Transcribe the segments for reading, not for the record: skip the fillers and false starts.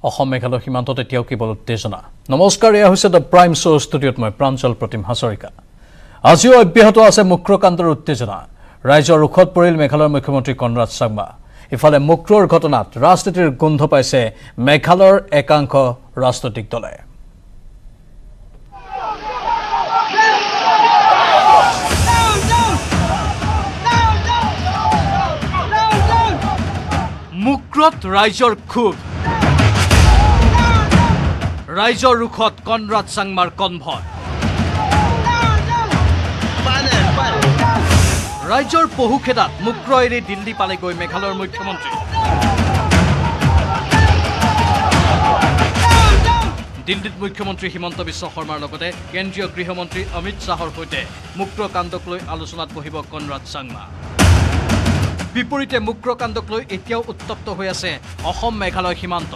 অসম মেঘালয় সীমান্তত এতিয়াও কেৱল উত্তেজনা। নমস্কাৰ, এয়া হৈছে দ্য প্ৰাইম শ্ব' ষ্টুডিঅ'ত মই প্ৰাঞ্জল প্ৰতিম হাজৰিকা। আজিও অব্যাহত আছে মুক্ৰকাণ্ডৰ উত্তেজনা। ৰাইজৰ ৰোষত পৰিল মেঘালয়ৰ মুখ্যমন্ত্ৰী কনৰাড চাংমা। ইফালে মুক্ৰৰ ঘটনাত ৰাজনীতিৰ গোন্ধ পাইছে মেঘালয়ৰ একাংশ ৰাজনৈতিক দলে। মুক্ৰত ৰাইজৰ ক্ষোভ, ৰাইজৰ ৰোষত কনৰাড চাংমাৰ কনভয়। ৰাইজৰ পহুখেদাত মুক্ৰ এৰি দিল্লী পালেগৈ মেঘালয়ৰ মুখ্যমন্ত্ৰী। দিল্লীত মুখ্যমন্ত্ৰী হিমন্ত বিশ্ব শৰ্মাৰ লগতে কেন্দ্ৰীয় গৃহমন্ত্ৰী অমিত শ্বাহৰ সৈতে মুক্ৰকাণ্ডক লৈ আলোচনাত বহিব কনৰাড চাংমা। বিপৰীতে মুক্ৰকাণ্ডক লৈ এতিয়াও উত্তপ্ত হৈ আছে অসম মেঘালয় সীমান্ত।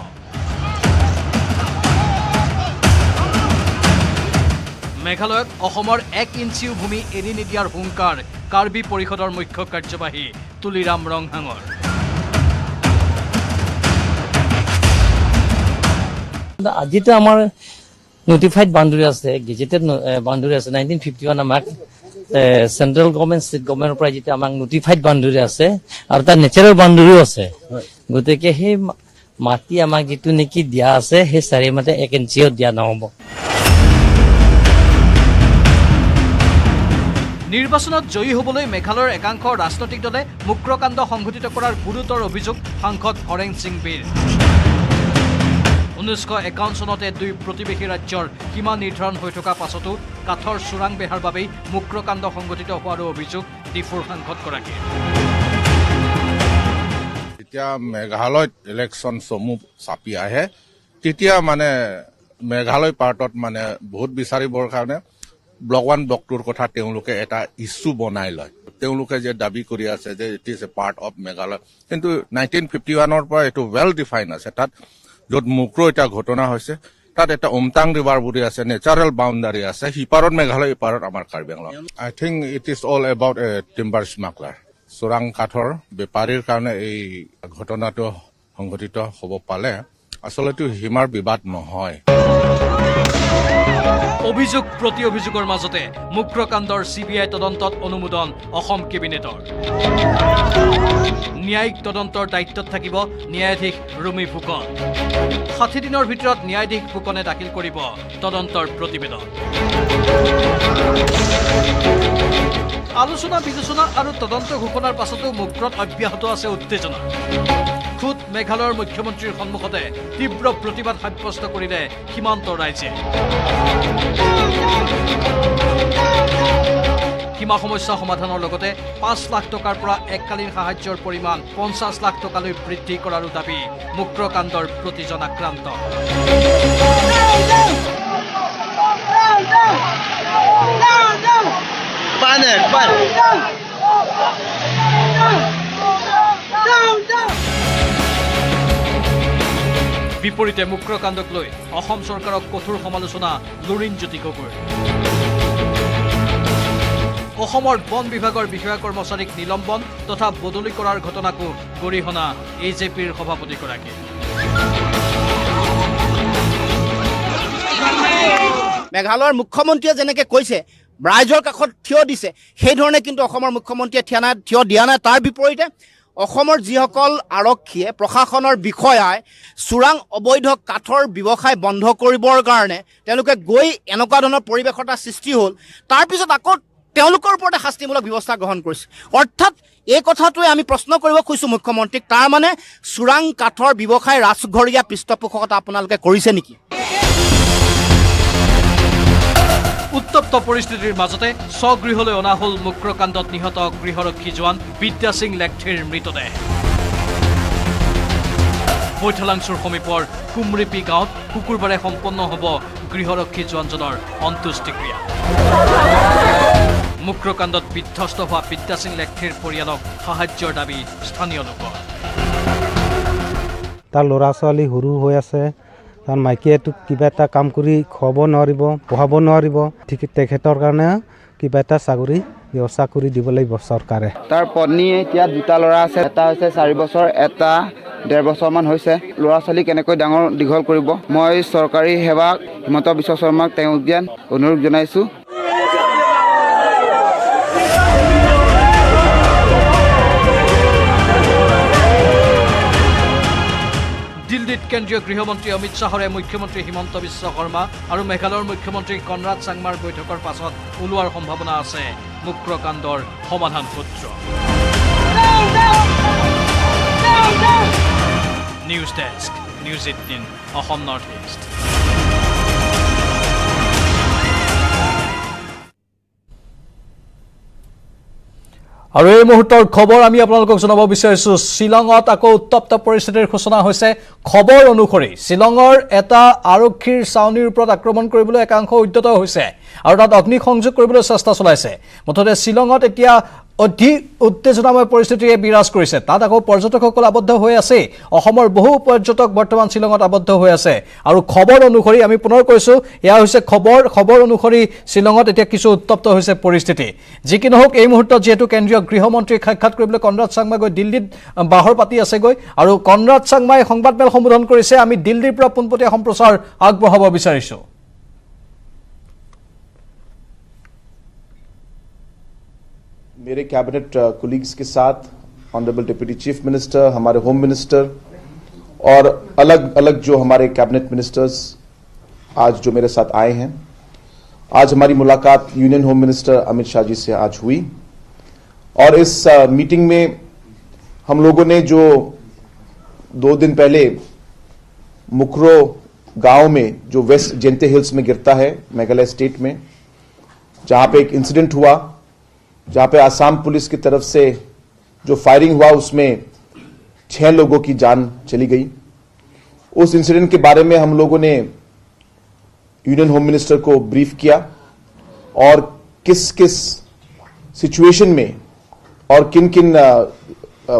মেঘালয়ত অসমৰ 1 ইঞ্চিও ভূমি এৰি নিদিয়াৰ হুংকাৰ কাৰ্বি পৰিষদৰ মুখ্য কাৰ্যবাহী তুলিৰাম ৰংহাঙৰ। আজিতো আমাৰ নোটিফাইড বাউণ্ডাৰী আছে, গেজেটেড বাউণ্ডাৰী আছে। 1951 আমাক চেন্ট্ৰেল গভৰ্ণমেণ্ট ষ্টেট গভৰ্ণমেণ্টৰ পৰা যেতিয়া আমাক নোটিফাইড বাউণ্ডাৰী আছে আৰু তাৰ নেচাৰেল বাউণ্ডাৰীও আছে। গতিকে সেই মাটি আমাক যিটো নেকি দিয়া আছে সেই চাৰি মাটি 1 ইঞ্চিও দিয়া নহ'ব। নিৰ্বাচনত জয়ী হ'বলৈ মেঘালয়ৰ একাংশ ৰাজনৈতিক দলে মুক্ৰকাণ্ড সংঘটিত কৰাৰ গুৰুতৰ অভিযোগ সাংসদ হৰেং সিং বীৰ। 1951 চনতে 2 প্ৰতিবেশী ৰাজ্যৰ সীমা নিৰ্ধাৰণ হৈ থকা পাছতো কাঠৰ চোৰাং বেহাৰ বাবেই মুক্ৰকাণ্ড সংঘটিত হোৱাৰো অভিযোগ ডিফুৰ সাংসদগৰাকীৰ। যেতিয়া মেঘালয়ত ইলেকশ্যন সমূহ চাপি আহে তেতিয়া মানে মেঘালয় পাৰ্টত মানে ভোট বিচাৰিবৰ কাৰণে ব্লক 1 ব্লক 2ৰ কথা তেওঁলোকে এটা ইছ্যু বনাই লয়। তেওঁলোকে যে দাবী কৰি আছে যে it is a part of Meghalaya, কিন্তু 1951ৰ পৰা এইটো ৱেল ডিফাইন আছে। তাত য'ত মুক্ৰ এটা ঘটনা হৈছে তাত এটা উমটাং ৰিভাৰ বুলি আছে, নেচাৰেল বাউণ্ডাৰী আছে। সিপাৰত মেঘালয়, ইপাৰত আমাৰ Karbi Anglong. I think it is all about a timber smuggler, চোৰাং কাঠৰ বেপাৰীৰ কাৰণে এই ঘটনাটো সংঘটিত হ'ব পালে আচলতে সীমাৰ বিবাদ নহয়। অভিযোগ প্ৰতি অভিযোগৰ মাজতে মুক্ৰকাণ্ডৰ CBI তদন্তত অনুমোদন অসম কেবিনেটৰ। ন্যায়িক তদন্তৰ দায়িত্বত থাকিব ন্যায়াধীশ ৰুমি ফুকন। 60 দিনৰ ভিতৰত ন্যায়াধীশ ফুকনে দাখিল কৰিব তদন্তৰ প্ৰতিবেদন। আলোচনা বিলোচনা আৰু তদন্ত ঘোষণাৰ পাছতো মুক্ৰত অব্যাহত আছে উত্তেজনা। খুদ মেঘালয়ৰ মুখ্যমন্ত্ৰীৰ সন্মুখতে তীব্ৰ প্ৰতিবাদ সাব্যস্ত কৰিলে সীমান্ত ৰাইজে। সীমা সমস্যা সমাধানৰ লগতে 5 লাখ টকাৰ পৰা এককালীন সাহায্যৰ পৰিমাণ 50 লাখ টকালৈ বৃদ্ধি কৰাৰো দাবী মুক্ৰকাণ্ডৰ প্ৰতিজন আক্ৰান্ত। বিপৰীতে মুক্ৰকাণ্ডক লৈ অসম চৰকাৰক কঠোৰ সমালোচনা লুৰিণজ্যোতি গগৈৰ। অসমৰ বন বিভাগৰ বিষয়া কৰ্মচাৰীক নিলম্বন তথা বদলি কৰাৰ ঘটনাকো গৰিহণা AJPৰ সভাপতিগৰাকী। মেঘালয়ৰ মুখ্যমন্ত্ৰীয়ে যেনেকৈ কৈছে ৰাইজৰ কাষত থিয় দিছে, সেইধৰণে কিন্তু অসমৰ মুখ্যমন্ত্ৰীয়ে থিয় দিয়া নাই। তাৰ বিপৰীতে অসমৰ যিসকল আৰক্ষীয়ে, প্ৰশাসনৰ বিষয়াই চোৰাং অবৈধ কাঠৰ ব্যৱসায় বন্ধ কৰিবৰ কাৰণে তেওঁলোকে গৈ এনেকুৱা ধৰণৰ পৰিৱেশ এটা সৃষ্টি হ'ল, তাৰপিছত আকৌ তেওঁলোকৰ ওপৰতে শাস্তিমূলক ব্যৱস্থা গ্ৰহণ কৰিছে। অৰ্থাৎ এই কথাটোৱে আমি প্ৰশ্ন কৰিব খুজিছোঁ মুখ্যমন্ত্ৰীক, তাৰমানে চোৰাং কাঠৰ ব্যৱসায় ৰাজঘৰীয়া পৃষ্ঠপোষকতা আপোনালোকে কৰিছে নেকি? উত্তপ্ত পৰিস্থিতিৰ মাজতে স্বগৃহলৈ অনা হ'ল মুক্ৰকাণ্ডত নিহত গৃহৰক্ষী জোৱান বিদ্যা সিং লেকথিৰ মৃতদেহ। বৈঠলাংচুৰ সমীপৰ কুমৰিপি গাঁৱত শুকুৰবাৰে সম্পন্ন হ'ব গৃহৰক্ষী জোৱানজনৰ অন্ত্যেষ্টিক্ৰিয়া। মুক্ৰকাণ্ডত বিধ্বস্ত হোৱা বিদ্যা সিং লেকথিৰ পৰিয়ালক সাহায্যৰ দাবী স্থানীয় লোকৰ। তাৰ ল'ৰা ছোৱালী সৰু হৈ আছে, তাৰ মাইকীয়েতো কিবা এটা কাম কৰি খুৱাব নোৱাৰিব, পঢ়াব নোৱাৰিব। ঠিক তেখেতৰ কাৰণে কিবা এটা চাকৰি ব্যৱস্থা কৰি দিব লাগিব চৰকাৰে। তাৰ পত্নী এতিয়া 2টা ল'ৰা আছে, এটা হৈছে 4 বছৰ, এটা 1.5 বছৰমান হৈছে ল'ৰা ছোৱালী কেনেকৈ ডাঙৰ দীঘল কৰিব মই চৰকাৰী সেৱাক হিমন্ত বিশ্ব শৰ্মাক তেওঁক দিয়ান অনুৰোধ জনাইছোঁ। দিল্লীত কেন্দ্ৰীয় গৃহমন্ত্ৰী অমিত শ্বাহৰে মুখ্যমন্ত্ৰী হিমন্ত বিশ্ব শৰ্মা আৰু মেঘালয়ৰ মুখ্যমন্ত্ৰী কনৰাড চাংমাৰ বৈঠকৰ পাছত ওলোৱাৰ সম্ভাৱনা আছে মুক্ৰকাণ্ডৰ সমাধান সূত্ৰ। News desk, news 18 Assam north east. আৰু এই মুহূৰ্তৰ খবৰ আমি আপোনালোকক জনাব বিচাৰিছো শ্বিলঙত আকৌ উত্তপ্ত পৰিস্থিতিৰ সূচনা হৈছে। খবৰ অনুসৰি শ্বিলঙৰ এটা আৰক্ষীৰ ছাউনীৰ ওপৰত আক্ৰমণ কৰিবলৈ একাংশ উদ্যত হৈছে আৰু তাত অগ্নিসংযোগ কৰিবলৈ চেষ্টা চলাইছে। মুঠতে শ্বিলঙত এতিয়া অধিক উত্তেজনাময় পৰিস্থিতিয়ে বিৰাজ কৰিছে। তাত আকৌ পৰ্যটকসকল আবদ্ধ হৈ আছে। অসমৰ বহু পৰ্যটক বৰ্তমান শ্বিলঙত আবদ্ধ হৈ আছে আৰু খবৰ অনুসৰি আমি পুনৰ কৈছো এয়া হৈছে খবৰ অনুসৰি শ্বিলঙত এতিয়া কিছু উত্তপ্ত হৈছে পৰিস্থিতি। যি কি নহওক এই মুহূৰ্তত যিহেতু কেন্দ্ৰীয় গৃহমন্ত্ৰীক সাক্ষাৎ কৰিবলৈ কনৰাড চাংমাই গৈ দিল্লীত বাহৰ পাতি আছেগৈ আৰু কনৰাড চাংমাই সংবাদমেল সম্বোধন কৰিছে। আমি দিল্লীৰ পৰা পোনপটীয়া সম্প্ৰচাৰ আগবঢ়াব বিচাৰিছো। मेरे कैबिनेट कोलीग्स के साथ ऑनरेबल डिप्टी चीफ मिनिस्टर, हमारे होम मिनिस्टर और अलग अलग जो हमारे कैबिनेट मिनिस्टर्स आज जो मेरे साथ आए हैं। आज हमारी मुलाकात union home minister Amit Shah ji से आज हुई और इस मीटिंग में हम लोगों ने जो 2 दिन पहले मुकरो गांव में जो वेस्ट जेंते हिल्स में गिरता है मेघालय स्टेट में, जहां पे एक इंसिडेंट हुआ जहां पे आसाम पुलिस की तरफ से जो फायरिंग हुआ उसमें 6 लोगों की जान चली गई। उस इंसिडेंट के बारे में हम लोगों ने यूनियन होम मिनिस्टर को ब्रीफ किया और किस किस सिचुएशन में और किन किन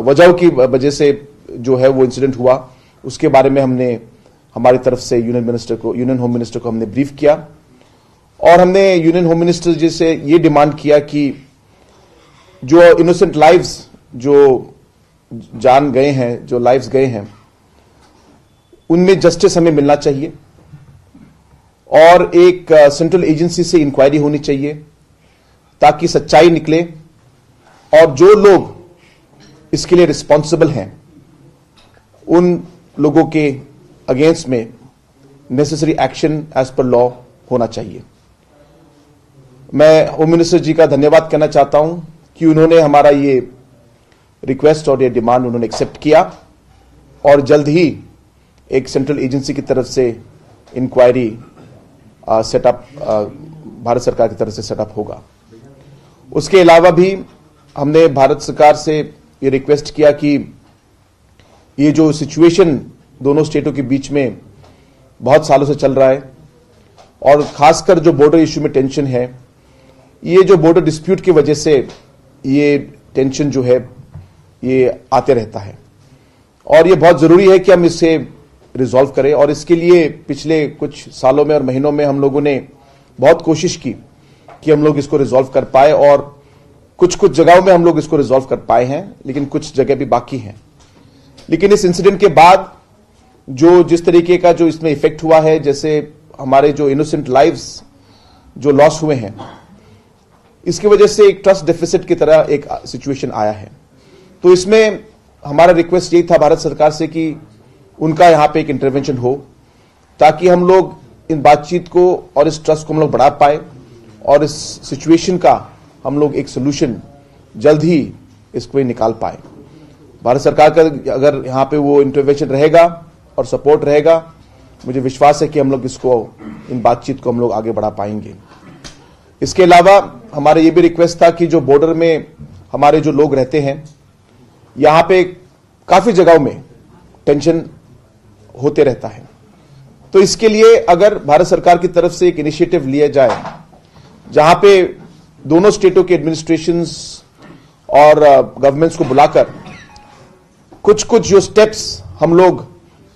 वजहों की वजह से जो है वो इंसिडेंट हुआ उसके बारे में हमने हमारी तरफ से यूनियन होम मिनिस्टर को हमने ब्रीफ किया और हमने यूनियन होम मिनिस्टर जी से ये डिमांड किया कि जो इनोसेंट लाइव्स जो जान गए हैं, जो लाइव्स गए हैं, उनमें जस्टिस हमें मिलना चाहिए और एक सेंट्रल एजेंसी से इंक्वायरी होनी चाहिए ताकि सच्चाई निकले और जो लोग इसके लिए रिस्पॉन्सिबल हैं उन लोगों के अगेंस्ट में necessary action as per law होना चाहिए। मैं होम मिनिस्टर जी का धन्यवाद करना चाहता हूं कि उन्होंने हमारा ये रिक्वेस्ट और ये डिमांड उन्होंने एक्सेप्ट किया और जल्द ही एक सेंट्रल एजेंसी की तरफ से इंक्वायरी सेटअप भारत सरकार की तरफ से सेटअप होगा। उसके अलावा भी हमने भारत सरकार से ये रिक्वेस्ट किया कि ये जो सिचुएशन दोनों स्टेटों के बीच में बहुत सालों से चल रहा है और खासकर जो बॉर्डर इश्यू में टेंशन है, ये जो बॉर्डर डिस्प्यूट की वजह से ये टेंशन जो है ये आते रहता है और ये बहुत जरूरी है कि हम इसे रिजॉल्व करें और इसके लिए पिछले कुछ सालों में और महीनों में हम लोगों ने बहुत कोशिश की कि हम लोग इसको रिजॉल्व कर पाए और कुछ कुछ जगहों में हम लोग इसको रिजॉल्व कर पाए हैं, लेकिन कुछ जगह भी बाकी हैं। लेकिन इस इंसिडेंट के बाद जो जिस तरीके का जो इसमें इफेक्ट हुआ है, जैसे हमारे जो इनोसेंट लाइव्स जो लॉस हुए हैं, इसकी वजह से एक ट्रस्ट डेफिसिट की तरह एक सिचुएशन आया है। तो इसमें हमारा रिक्वेस्ट यही था भारत सरकार से कि उनका यहां पे एक इंटरवेंशन हो ताकि हम लोग इन बातचीत को और इस ट्रस्ट को हम लोग बढ़ा पाए और इस सिचुएशन का हम लोग एक सोल्यूशन जल्द ही इसको निकाल पाए। भारत सरकार का अगर यहां पे वो इंटरवेंशन रहेगा और सपोर्ट रहेगा, मुझे विश्वास है कि हम लोग इसको इन बातचीत को हम लोग आगे बढ़ा पाएंगे। इसके अलावा हमारा ये भी रिक्वेस्ट था कि जो बॉर्डर में हमारे जो लोग रहते हैं, यहां पे काफी जगहों में टेंशन होते रहता है, तो इसके लिए अगर भारत सरकार की तरफ से एक इनिशिएटिव लिया जाए जहां पे दोनों स्टेटों के एडमिनिस्ट्रेशंस और गवर्नमेंट्स को बुलाकर कुछ कुछ जो स्टेप्स हम लोग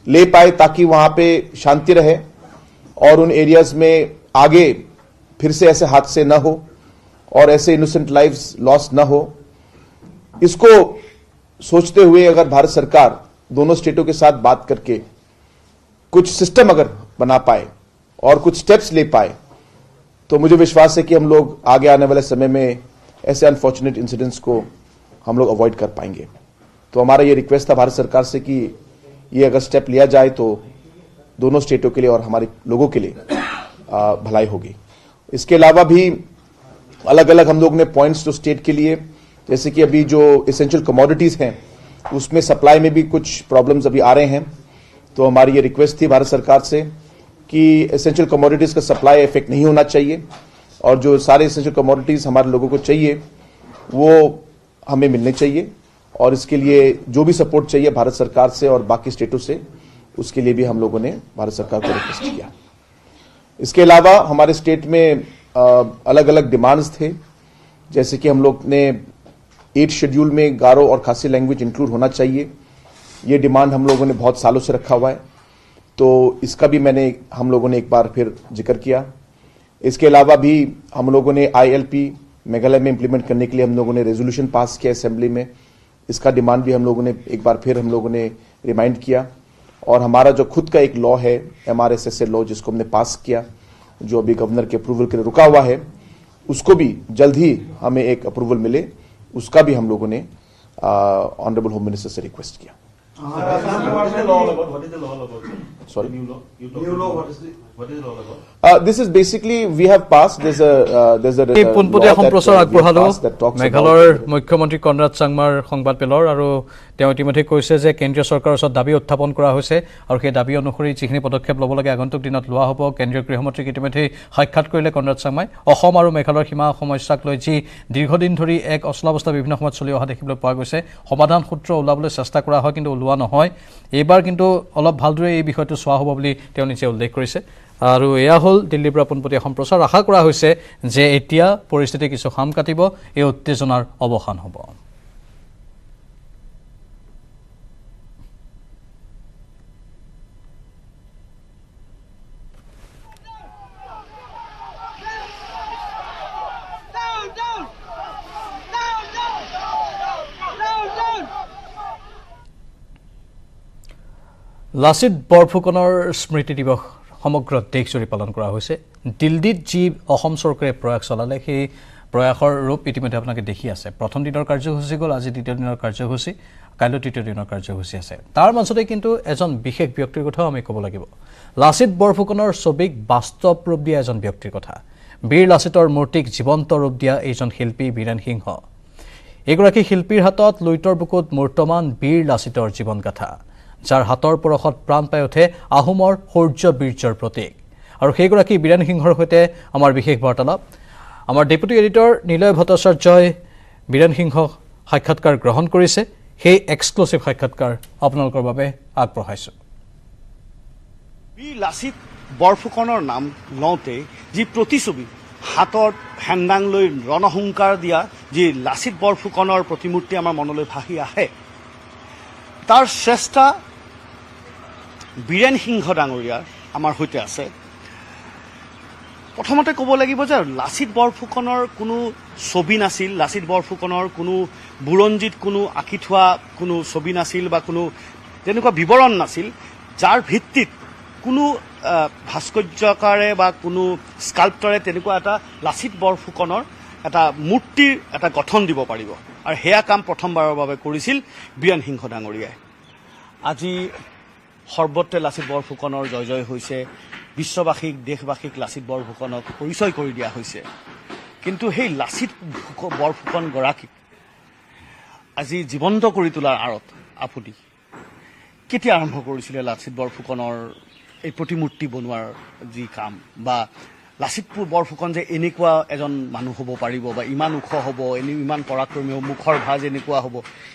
ले पाए ताकि वहां पे शांति रहे और उन एरियाज में आगे फिर से ऐसे हादसे न हो और ऐसे इनोसेंट लाइव्स लॉस न हो, इसको सोचते हुए अगर भारत सरकार दोनों स्टेटों के साथ बात करके कुछ सिस्टम अगर बना पाए और कुछ स्टेप्स ले पाए तो मुझे विश्वास है कि हम लोग आगे आने वाले समय में ऐसे अनफॉर्चुनेट इंसिडेंट्स को हम लोग अवॉइड कर पाएंगे। तो हमारा ये रिक्वेस्ट था भारत सरकार से कि ये अगर स्टेप लिया जाए तो दोनों स्टेटों के लिए और हमारे लोगों के लिए भलाई होगी। इसके अलावा भी अलग अलग हम लोग ने पॉइंट्स जो स्टेट के लिए, जैसे कि अभी जो एसेंशियल कमोडिटीज हैं उसमें सप्लाई में भी कुछ प्रॉब्लम्स अभी आ रहे हैं, तो हमारी ये रिक्वेस्ट थी भारत सरकार से कि एसेंशियल कमोडिटीज का सप्लाई इफेक्ट नहीं होना चाहिए और जो सारे एसेंशियल कमोडिटीज हमारे लोगों को चाहिए वो हमें मिलने चाहिए, और इसके लिए जो भी सपोर्ट चाहिए भारत सरकार से और बाकी स्टेटों से, उसके लिए भी हम लोगों ने भारत सरकार को रिक्वेस्ट किया। इसके अलावा हमारे स्टेट में अलग अलग डिमांड्स थे, जैसे कि हम लोग ने 8 शेड्यूल में गारो और खासी लैंग्वेज इंक्लूड होना चाहिए। ये डिमांड हम लोगों ने बहुत सालों से रखा हुआ है, तो इसका भी हम लोगों ने एक बार फिर जिक्र किया। इसके अलावा भी हम लोगों ने ILP मेघालय में इंप्लीमेंट करने के लिए हम लोगों ने रेजोल्यूशन पास किया असेंबली में, इसका डिमांड भी हम लोगों ने एक बार फिर हम लोगों ने रिमाइंड किया। और हमारा जो खुद का एक लॉ है MRSSA लॉ, जिसको हमने पास किया, जो अभी गवर्नर के अप्रूवल के लिए रुका हुआ है, उसको भी जल्द ही हमें एक अप्रूवल मिले, उसका भी हम लोगों ने ऑनरेबल होम मिनिस्टर से रिक्वेस्ट किया। Sorry. New law. What is the law about? This is basically we have passed. There's a পোনপটীয়া সম্প্ৰচাৰ আগবঢ়ালো মেঘালয়ৰ মুখ্যমন্ত্ৰী কনৰাড চাংমাৰ সংবাদ পেলৰ, আৰু তেওঁ ইতিমধ্যে কৈছে যে কেন্দ্ৰীয় চৰকাৰৰ ওচৰত দাবী উত্থাপন কৰা হৈছে আৰু সেই দাবী অনুসৰি যিখিনি পদক্ষেপ ল'ব লাগে আগন্তুক দিনত লোৱা হ'ব। কেন্দ্ৰীয় গৃহমন্ত্ৰীক ইতিমধ্যে সাক্ষাৎ কৰিলে কনৰাড চাংমাই। অসম আৰু মেঘালয়ৰ সীমা সমস্যাক লৈ যি দীৰ্ঘদিন ধৰি এক অচলাৱস্থা বিভিন্ন সময়ত চলি অহা দেখিবলৈ পোৱা গৈছে, সমাধান সূত্ৰ ওলাবলৈ চেষ্টা কৰা হয় কিন্তু ওলোৱা নহয়। এইবাৰ কিন্তু অলপ ভালদৰে এই বিষয়টো চোৱা হ'ব বুলি তেওঁ নিজে উল্লেখ কৰিছে। আৰু এয়া হ'ল দিল্লীৰ পৰা পোনপটীয়া সম্প্ৰচাৰ। আশা কৰা হৈছে যে এতিয়া পৰিস্থিতি কিছু খাম কাটিব, এই উত্তেজনাৰ অৱসান হ'ব। লাচিত বৰফুকনৰ স্মৃতি দিৱস সমগ্ৰ দেশজুৰি পালন কৰা হৈছে। দিল্লীত যি অসম চৰকাৰে প্ৰয়াস চলালে সেই প্ৰয়াসৰ ৰূপ ইতিমধ্যে আপোনালোকে দেখি আছে। প্ৰথম দিনৰ কাৰ্যসূচী গ'ল, আজি দ্বিতীয় দিনৰ কাৰ্যসূচী, কাইলৈ তৃতীয় দিনৰ কাৰ্যসূচী আছে। তাৰ মাজতে কিন্তু এজন বিশেষ ব্যক্তিৰ কথাও আমি ক'ব লাগিব। লাচিত বৰফুকনৰ ছবিক বাস্তৱ ৰূপ দিয়া এজন ব্যক্তিৰ কথা। বীৰ লাচিতৰ মূৰ্তিক জীৱন্ত ৰূপ দিয়া এইজন শিল্পী বীৰেন সিংহ। এগৰাকী শিল্পীৰ হাতত লুইতৰ বুকুত মূৰ্তমান বীৰ লাচিতৰ জীৱনগাথা, যাৰ হাতৰ পৰশত প্ৰাণ পাই উঠে আহোমৰ শৌৰ্য বীৰ্যৰ প্ৰতীক। আৰু সেইগৰাকী বীৰেন সিংহৰ সৈতে আমাৰ বিশেষ বাৰ্তালাপ। আমাৰ ডেপুটি এডিটৰ নিলয় ভট্টাচাৰ্যই বীৰেন সিংহক সাক্ষাৎকাৰ গ্ৰহণ কৰিছে, সেই এক্সক্লুচিভ সাক্ষাৎকাৰ আপোনালোকৰ বাবে আগবঢ়াইছোঁ। বীৰ লাচিত বৰফুকনৰ নাম লওঁতে যি প্ৰতিছবি হাতত হেংদাং লৈ ৰণহুংকাৰ দিয়া যি লাচিত বৰফুকনৰ প্ৰতিমূৰ্তি আমাৰ মনলৈ ভাহি আহে, তাৰ শ্ৰেষ্ঠা বীৰেন সিংহ ডাঙৰীয়াৰ আমাৰ সৈতে আছে। প্ৰথমতে ক'ব লাগিব যে লাচিত বৰফুকনৰ কোনো ছবি নাছিল, লাচিত বৰফুকনৰ কোনো বুৰঞ্জীত কোনো আঁকি থোৱা কোনো ছবি নাছিল বা কোনো তেনেকুৱা বিৱৰণ নাছিল, যাৰ ভিত্তিত কোনো ভাস্কৰ্যকাৰে বা কোনো স্কাল্পটৰে তেনেকুৱা এটা লাচিত বৰফুকনৰ এটা মূৰ্তিৰ এটা গঠন দিব পাৰিব। আৰু সেয়া কাম প্ৰথমবাৰৰ বাবে কৰিছিল বীৰেন সিংহ ডাঙৰীয়াই। আজি সৰ্বত্ৰে লাচিত বৰফুকনৰ জয় জয় হৈছে, বিশ্ববাসীক দেশবাসীক লাচিত বৰফুকনক পৰিচয় কৰি দিয়া হৈছে। কিন্তু সেই লাচিত বৰফুকনগৰাকীক আজি জীৱন্ত কৰি তোলাৰ আঁৰত আপুনি কেতিয়া আৰম্ভ কৰিছিলে লাচিত বৰফুকনৰ এই প্ৰতিমূৰ্তি বনোৱাৰ যি কাম, বা লাচিত বৰফুকন যে এনেকুৱা এজন মানুহ হ'ব পাৰিব বা ইমান ওখ হ'ব, ইমান পৰাক্ৰমী হ'ব, মুখৰ ভাজ এনেকুৱা হ'ব,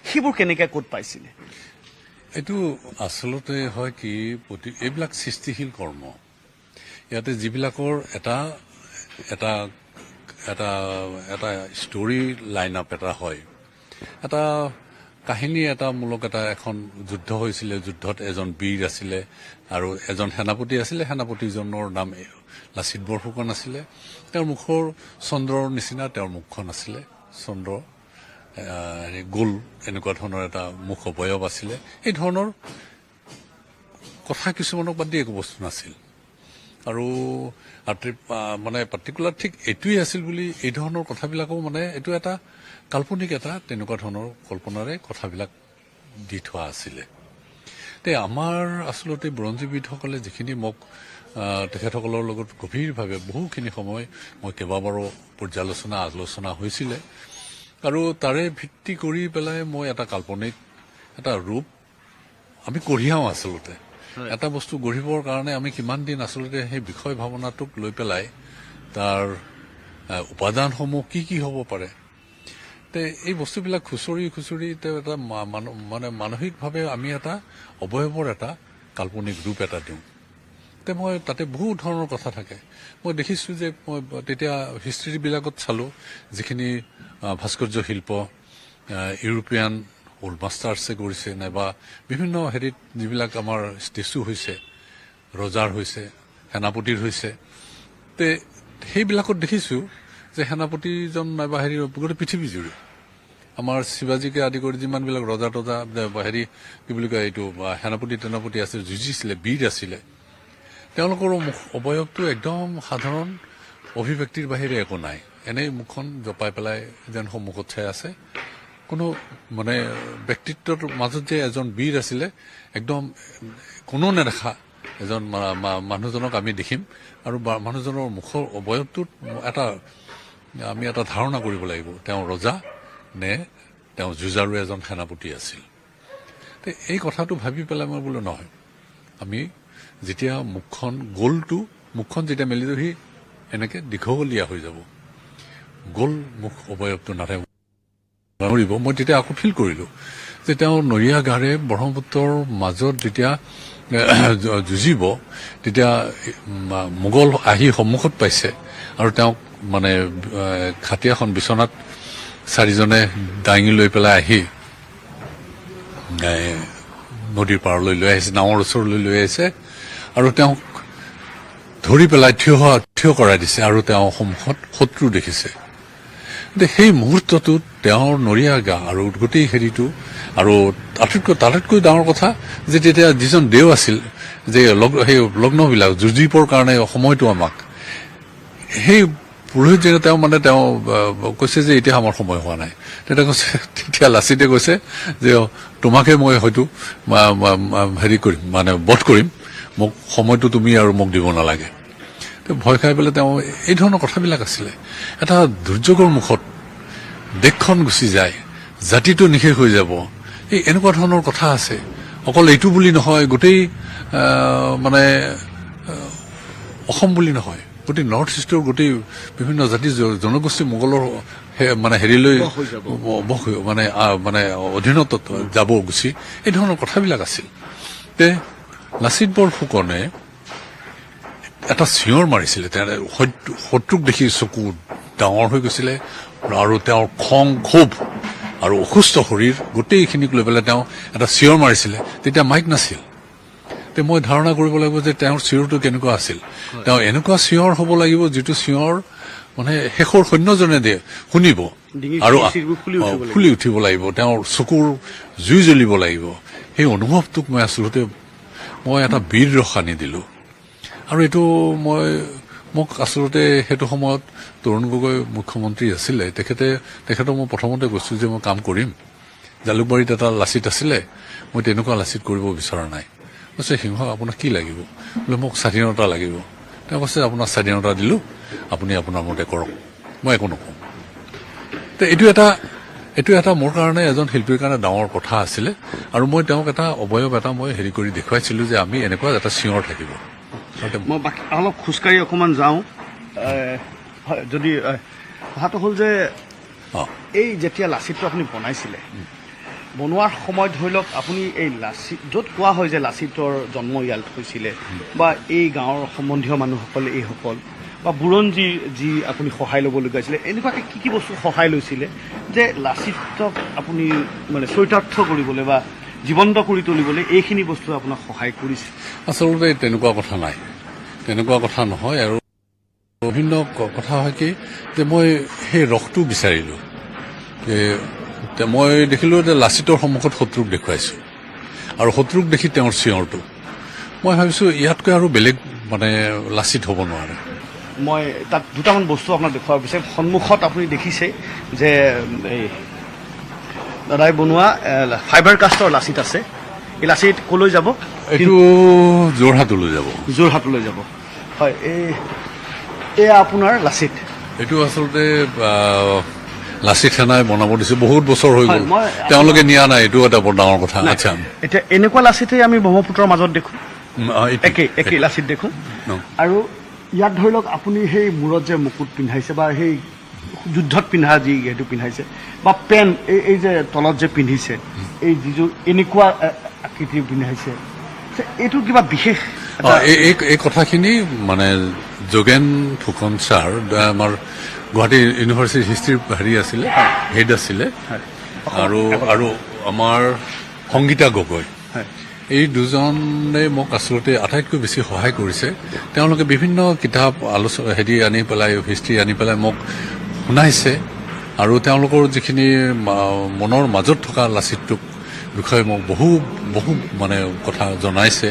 সেইবোৰ কেনেকৈ ক'ত পাইছিলে? এইটো আচলতে হয় কি, এইবিলাক সৃষ্টিশীল কৰ্ম। ইয়াতে যিবিলাকৰ এটা এটা এটা এটা ষ্টৰী লাইন আপ এটা হয়, এটা কাহিনী এটা মূলক এটা এখন যুদ্ধ হৈছিলে, যুদ্ধত এজন বীৰ আছিলে আৰু এজন সেনাপতি আছিলে, সেনাপতিজনৰ নাম লাচিত বৰফুকন আছিলে। তেওঁৰ মুখৰ চন্দ্ৰৰ নিচিনা তেওঁৰ মুখখন আছিলে, চন্দ্ৰ গোল এনেকুৱা ধৰণৰ এটা মুখ অৱয়ব আছিলে। এই ধৰণৰ কথা কিছুমানক বাদ দি একো বস্তু নাছিল। আৰু মানে পাৰ্টিকুলাৰ ঠিক এইটোৱেই আছিল বুলি এই ধৰণৰ কথাবিলাকো মানে এইটো এটা কাল্পনিক এটা তেনেকুৱা ধৰণৰ কল্পনাৰে কথাবিলাক দি থোৱা আছিলে। আমাৰ আচলতে বুৰঞ্জীবিদসকলে যিখিনি মোক তেখেতসকলৰ লগত গভীৰভাৱে বহুখিনি সময় মই কেইবাবাৰো পৰ্যালোচনা আলোচনা হৈছিলে আৰু তাৰে ভিত্তি কৰি পেলাই মই এটা কাল্পনিক এটা ৰূপ আমি কঢ়িয়াওঁ। আচলতে এটা বস্তু গঢ়িবৰ কাৰণে আমি কিমান দিন আচলতে সেই বিষয় ভাৱনাটোক লৈ পেলাই তাৰ উপাদানসমূহ কি কি হ'ব পাৰে এই বস্তুবিলাক খুচৰি এটা মানে মানসিকভাৱে আমি এটা অৱয়ৱৰ এটা কাল্পনিক ৰূপ এটা দিওঁ। মই তাতে বহু ধৰণৰ কথা থাকে। মই দেখিছোঁ যে মই তেতিয়া হিষ্ট্ৰীবিলাকত চালোঁ যিখিনি ভাস্কৰ্য শিল্প ইউৰোপীয়ান ওল্ড মাষ্টাৰ্ছে কৰিছে নাইবা বিভিন্ন হেৰিত যিবিলাক আমাৰ ষ্টেচু হৈছে, ৰজাৰ হৈছে, সেনাপতিৰ হৈছে, সেইবিলাকত দেখিছোঁ যে সেনাপতিজন নাইবা হেৰি গোটেই পৃথিৱীজুৰি আমাৰ শিৱাজীকে আদি কৰি যিমানবিলাক ৰজা তজা হেৰি কি বুলি কয় এইটো সেনাপতি আছিল, যুঁজিছিলে, বীৰ আছিলে, তেওঁলোকৰ অৱয়ৱটো একদম সাধাৰণ অভিব্যক্তিৰ বাহিৰে একো নাই। এনেই মুখখন জপাই পেলাই যেন সন্মুখত চাই আছে। কোনো মানে ব্যক্তিত্বৰ মাজত যে এজন বীৰ আছিলে একদম কোনো নেদেখা এজন মানুহজনক আমি দেখিম আৰু মানুহজনৰ মুখৰ অৱয়ৱটোত আমি এটা ধাৰণা কৰিব লাগিব তেওঁ ৰজা নে তেওঁ যুঁজাৰু এজন সেনাপতি আছিল। এই কথাটো ভাবি পেলাই মই বোলো নহয়, আমি যেতিয়া মুখখন যেতিয়া মেলি দিওঁ সি এনেকে দীঘলীয়া হৈ যাব, গোল মুখ অৱয়ৱটো নাথাকিব। মই তেতিয়া আকৌ ফিল কৰিলোঁ যে তেওঁ নৰিয়া গাৰে ব্ৰহ্মপুত্ৰৰ মাজত যেতিয়া যুঁজিব তেতিয়া মোগল আহি সন্মুখত পাইছে আৰু তেওঁক মানে খাটিয়াখন বিচনাত চাৰিজনে দাঙি লৈ পেলাই আহি নদীৰ পাৰলৈ লৈ আহিছে, নাৱৰ ওচৰলৈ লৈ আহিছে আৰু তেওঁক ধৰি পেলাই থিয় কৰাই দিছে আৰু তেওঁ সন্মুখত শত্ৰু দেখিছে। সেই মুহূৰ্তটোত তেওঁৰ নৰিয়া গা আৰু গোটেই হেৰিটো আৰু আটাইতকৈ ডাঙৰ কথা যে তেতিয়া যিজন দেও আছিল যে সেই লগ্নবিলাক যুঁজিবৰ কাৰণে সময়টো আমাক সেই পুৰোহিতজনে তেওঁ কৈছে যে এতিয়া আমাৰ সময় হোৱা নাই। তেতিয়া লাচিতে কৈছে যে তোমাকে মই হয়তো হেৰি কৰিম মানে বধ কৰিম, মোক সময়টো তুমি আৰু মোক দিব নালাগে। ভয় খাই পেলাই তেওঁ এই ধৰণৰ কথাবিলাক আছিলে। এটা দুৰ্যোগৰ মুখত দেশখন গুচি যায়, জাতিটো নিশেষ হৈ যাব, এই এনেকুৱা ধৰণৰ কথা আছে। অকল এইটো বুলি নহয়, গোটেই মানে অসম বুলি নহয়, গোটেই নৰ্থ ইষ্টৰ গোটেই বিভিন্ন জাতি জনগোষ্ঠী মোগলৰ মানে হেৰিলৈ মানে অধীনত যাব গুচি, এই ধৰণৰ কথাবিলাক আছিল। লাচিত বৰফুকনে এটা চিঞৰ মাৰিছিলে, শত্ৰুক দেখি চকু ডাঙৰ হৈ গৈছিলে আৰু তেওঁৰ খং ক্ষোভ আৰু অসুস্থ শৰীৰ গোটেইখিনিক লৈ পেলাই তেওঁ এটা চিঞৰ মাৰিছিলে। তেতিয়া মাইক নাছিল। মই ধাৰণা কৰিব লাগিব যে তেওঁৰ চিঞৰটো কেনেকুৱা আছিল। তেওঁ এনেকুৱা চিঞৰ হ'ব লাগিব যিটো চিঞৰ মানে শেষৰ সৈন্যজনে দিয়ে শুনিব আৰু ফুলি উঠিব লাগিব, তেওঁৰ চকুৰ জুই জ্বলিব লাগিব। সেই অনুভৱটোক মই এটা বীৰ ৰস আনি দিলোঁ। আৰু এইটো মোক আচলতে সেইটো সময়ত তৰুণ গগৈ মুখ্যমন্ত্ৰী আছিলে, তেখেতক মই প্ৰথমতে কৈছোঁ যে মই কাম কৰিম। জালুকবাৰীত এটা লাচিত আছিলে, মই তেনেকুৱা লাচিত কৰিব বিচৰা নাই। কৈছে সিংহ আপোনাক কি লাগিব? বোলে মোক স্বাধীনতা লাগিব। তেওঁ কৈছে আপোনাক স্বাধীনতা দিলোঁ, আপুনি আপোনাৰ মতে কৰক, মই একো নকওঁ। এইটো এটা মোৰ কাৰণে এজন শিল্পীৰ কাৰণে ডাঙৰ কথা আছিলে। আৰু মই তেওঁক এটা অৱয়ব এটা মই হেৰি কৰি দেখুৱাইছিলোঁ যে আমি এনেকুৱা এটা চিঞৰ থাকিব। মই বাকী অলপ খোজকাঢ়ি অকণমান যাওঁ। যদি কথাটো হ'ল যে এই যেতিয়া লাচিতটো আপুনি বনাইছিলে, বনোৱাৰ সময়ত ধৰি লওক আপুনি এই লাচিত য'ত কোৱা হয় যে লাচিতৰ জন্ম ইয়াত হৈছিলে বা এই গাঁৱৰ সম্বন্ধীয় মানুহসকলে এইসকল বা বুৰঞ্জীৰ যি আপুনি সহায় ল'বলগীয়া হৈছিলে, এনেকুৱাকৈ কি বস্তু সহায় লৈছিলে যে লাচিতক আপুনি মানে চৰিতাৰ্থ কৰিবলৈ বা জীৱন্ত কৰি তুলিবলৈ এইখিনি বস্তু আপোনাক সহায় কৰিছে? আচলতে তেনেকুৱা কথা নাই, তেনেকুৱা কথা নহয়। আৰু বিভিন্ন কথা হয় কি যে মই সেই ৰসটো বিচাৰিলোঁ যে মই দেখিলোঁ যে লাচিতৰ সন্মুখত শত্ৰুক দেখুৱাইছোঁ আৰু শত্ৰুক দেখি তেওঁৰ চিঞৰটো মই ভাবিছোঁ ইয়াতকৈ আৰু বেলেগ মানে লাচিত হ'ব নোৱাৰে। মই তাত দুটামান বস্তু আপোনাক দেখুৱাব বিচাৰিম। সন্মুখত আপুনি দেখিছে যে এই দাদাই বনোৱা ফাইবাৰ কাষ্টৰ লাচিত আছে। এই লাচিত ক'লৈ যাব? এইটো যোৰহাটলৈ যাব। যোৰহাটলৈ যাব, হয়। এয়া আপোনাৰ লাচিত। এইটো আচলতে লাচিত সেনাই বনাব দিছে, বহুত বছৰ হৈ গ'ল, মই তেওঁলোকে নিয়া নাই, এইটো এটা বৰ ডাঙৰ কথা। আচ্ছা, এতিয়া এনেকুৱা লাচিতেই আমি ব্ৰহ্মপুত্ৰৰ মাজত দেখোঁ, একেই লাচিত দেখোঁ। আৰু ইয়াত ধৰি লওক আপুনি সেই মূৰত যে মুকুট পিন্ধাইছে বা সেই যুদ্ধত পিন্ধা যি সেইটো পিন্ধাইছে বা পেন এই যে তলত যে পিন্ধিছে, এই যিযোৰ এনেকুৱা আকৃতি পিন্ধাইছে, এইটো কিবা বিশেষ এই কথাখিনি মানে যোগেন ফুকন ছাৰ আমাৰ গুৱাহাটী ইউনিভাৰ্চিটিৰ হিষ্ট্ৰীৰ হেৰি আছিলে, হেড আছিলে, আৰু আমাৰ সংগীতা গগৈ, এই দুজনে মোক আচলতে আটাইতকৈ বেছি সহায় কৰিছে। তেওঁলোকে বিভিন্ন কিতাপ হেৰি আনি পেলাই, হিষ্ট্ৰী আনি পেলাই মোক শুনাইছে আৰু তেওঁলোকৰ যিখিনি মনৰ মাজত থকা লাচিতটোক বিষয়ে মোক বহু মানে কথা জনাইছে,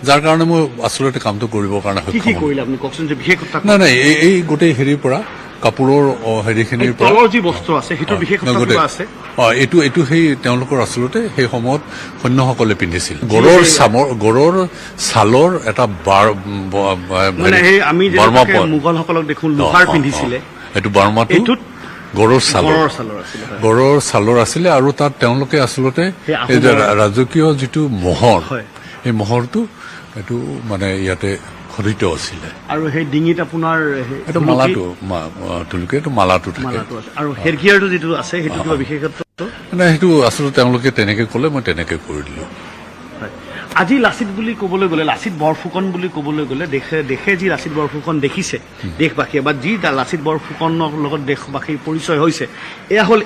যাৰ কাৰণে মই আচলতে কামটো কৰিবৰ কাৰণে সক্ষম হ'লো। নাই এই গোটেই হেৰিৰ পৰা কাপোৰৰ হেৰিখিনিৰ পৰা যি বস্ত্ৰ আছে সেইটো বিশেষ আছে। এইটো সেই তেওঁলোকৰ আচলতে সেই সময়ত সৈন্যসকলে পিন্ধিছিল। গড়ৰ ছালৰ এটা মোগলসকলক দেখোন লোহাৰ পিন্ধিছিলে, এইটো বাৰ্মাটো গড়ৰ ছালৰ আছিলে আৰু তাত তেওঁলোকে আচলতে ৰাজকীয় যিটো মোহৰ, এই মোহৰটো এইটো মানে ইয়াতে খৰিত আছিলে। আৰু সেই ডিঙিত আপোনাৰ এইটো মালাটো তুলকে এইটো মালাটো থাকে আৰু হেডগিয়াৰটো যিটো আছে সেইটো কিবা বিশেষত্ব মানে সেইটো আচলতে তেওঁলোকে তেনেকে ক'লে, মই তেনেকে কৰি দিলোঁ। আজি লাচিত বুলি ক'বলৈ গ'লে, লাচিত বৰফুকন বুলি ক'বলৈ গ'লে দেশে যি লাচিত বৰফুকন দেখিছে, দেশবাসীয়ে বা যি লাচিত বৰফুকনৰ লগত দেশবাসীৰ পৰিচয় হৈছে, এয়া হ'ল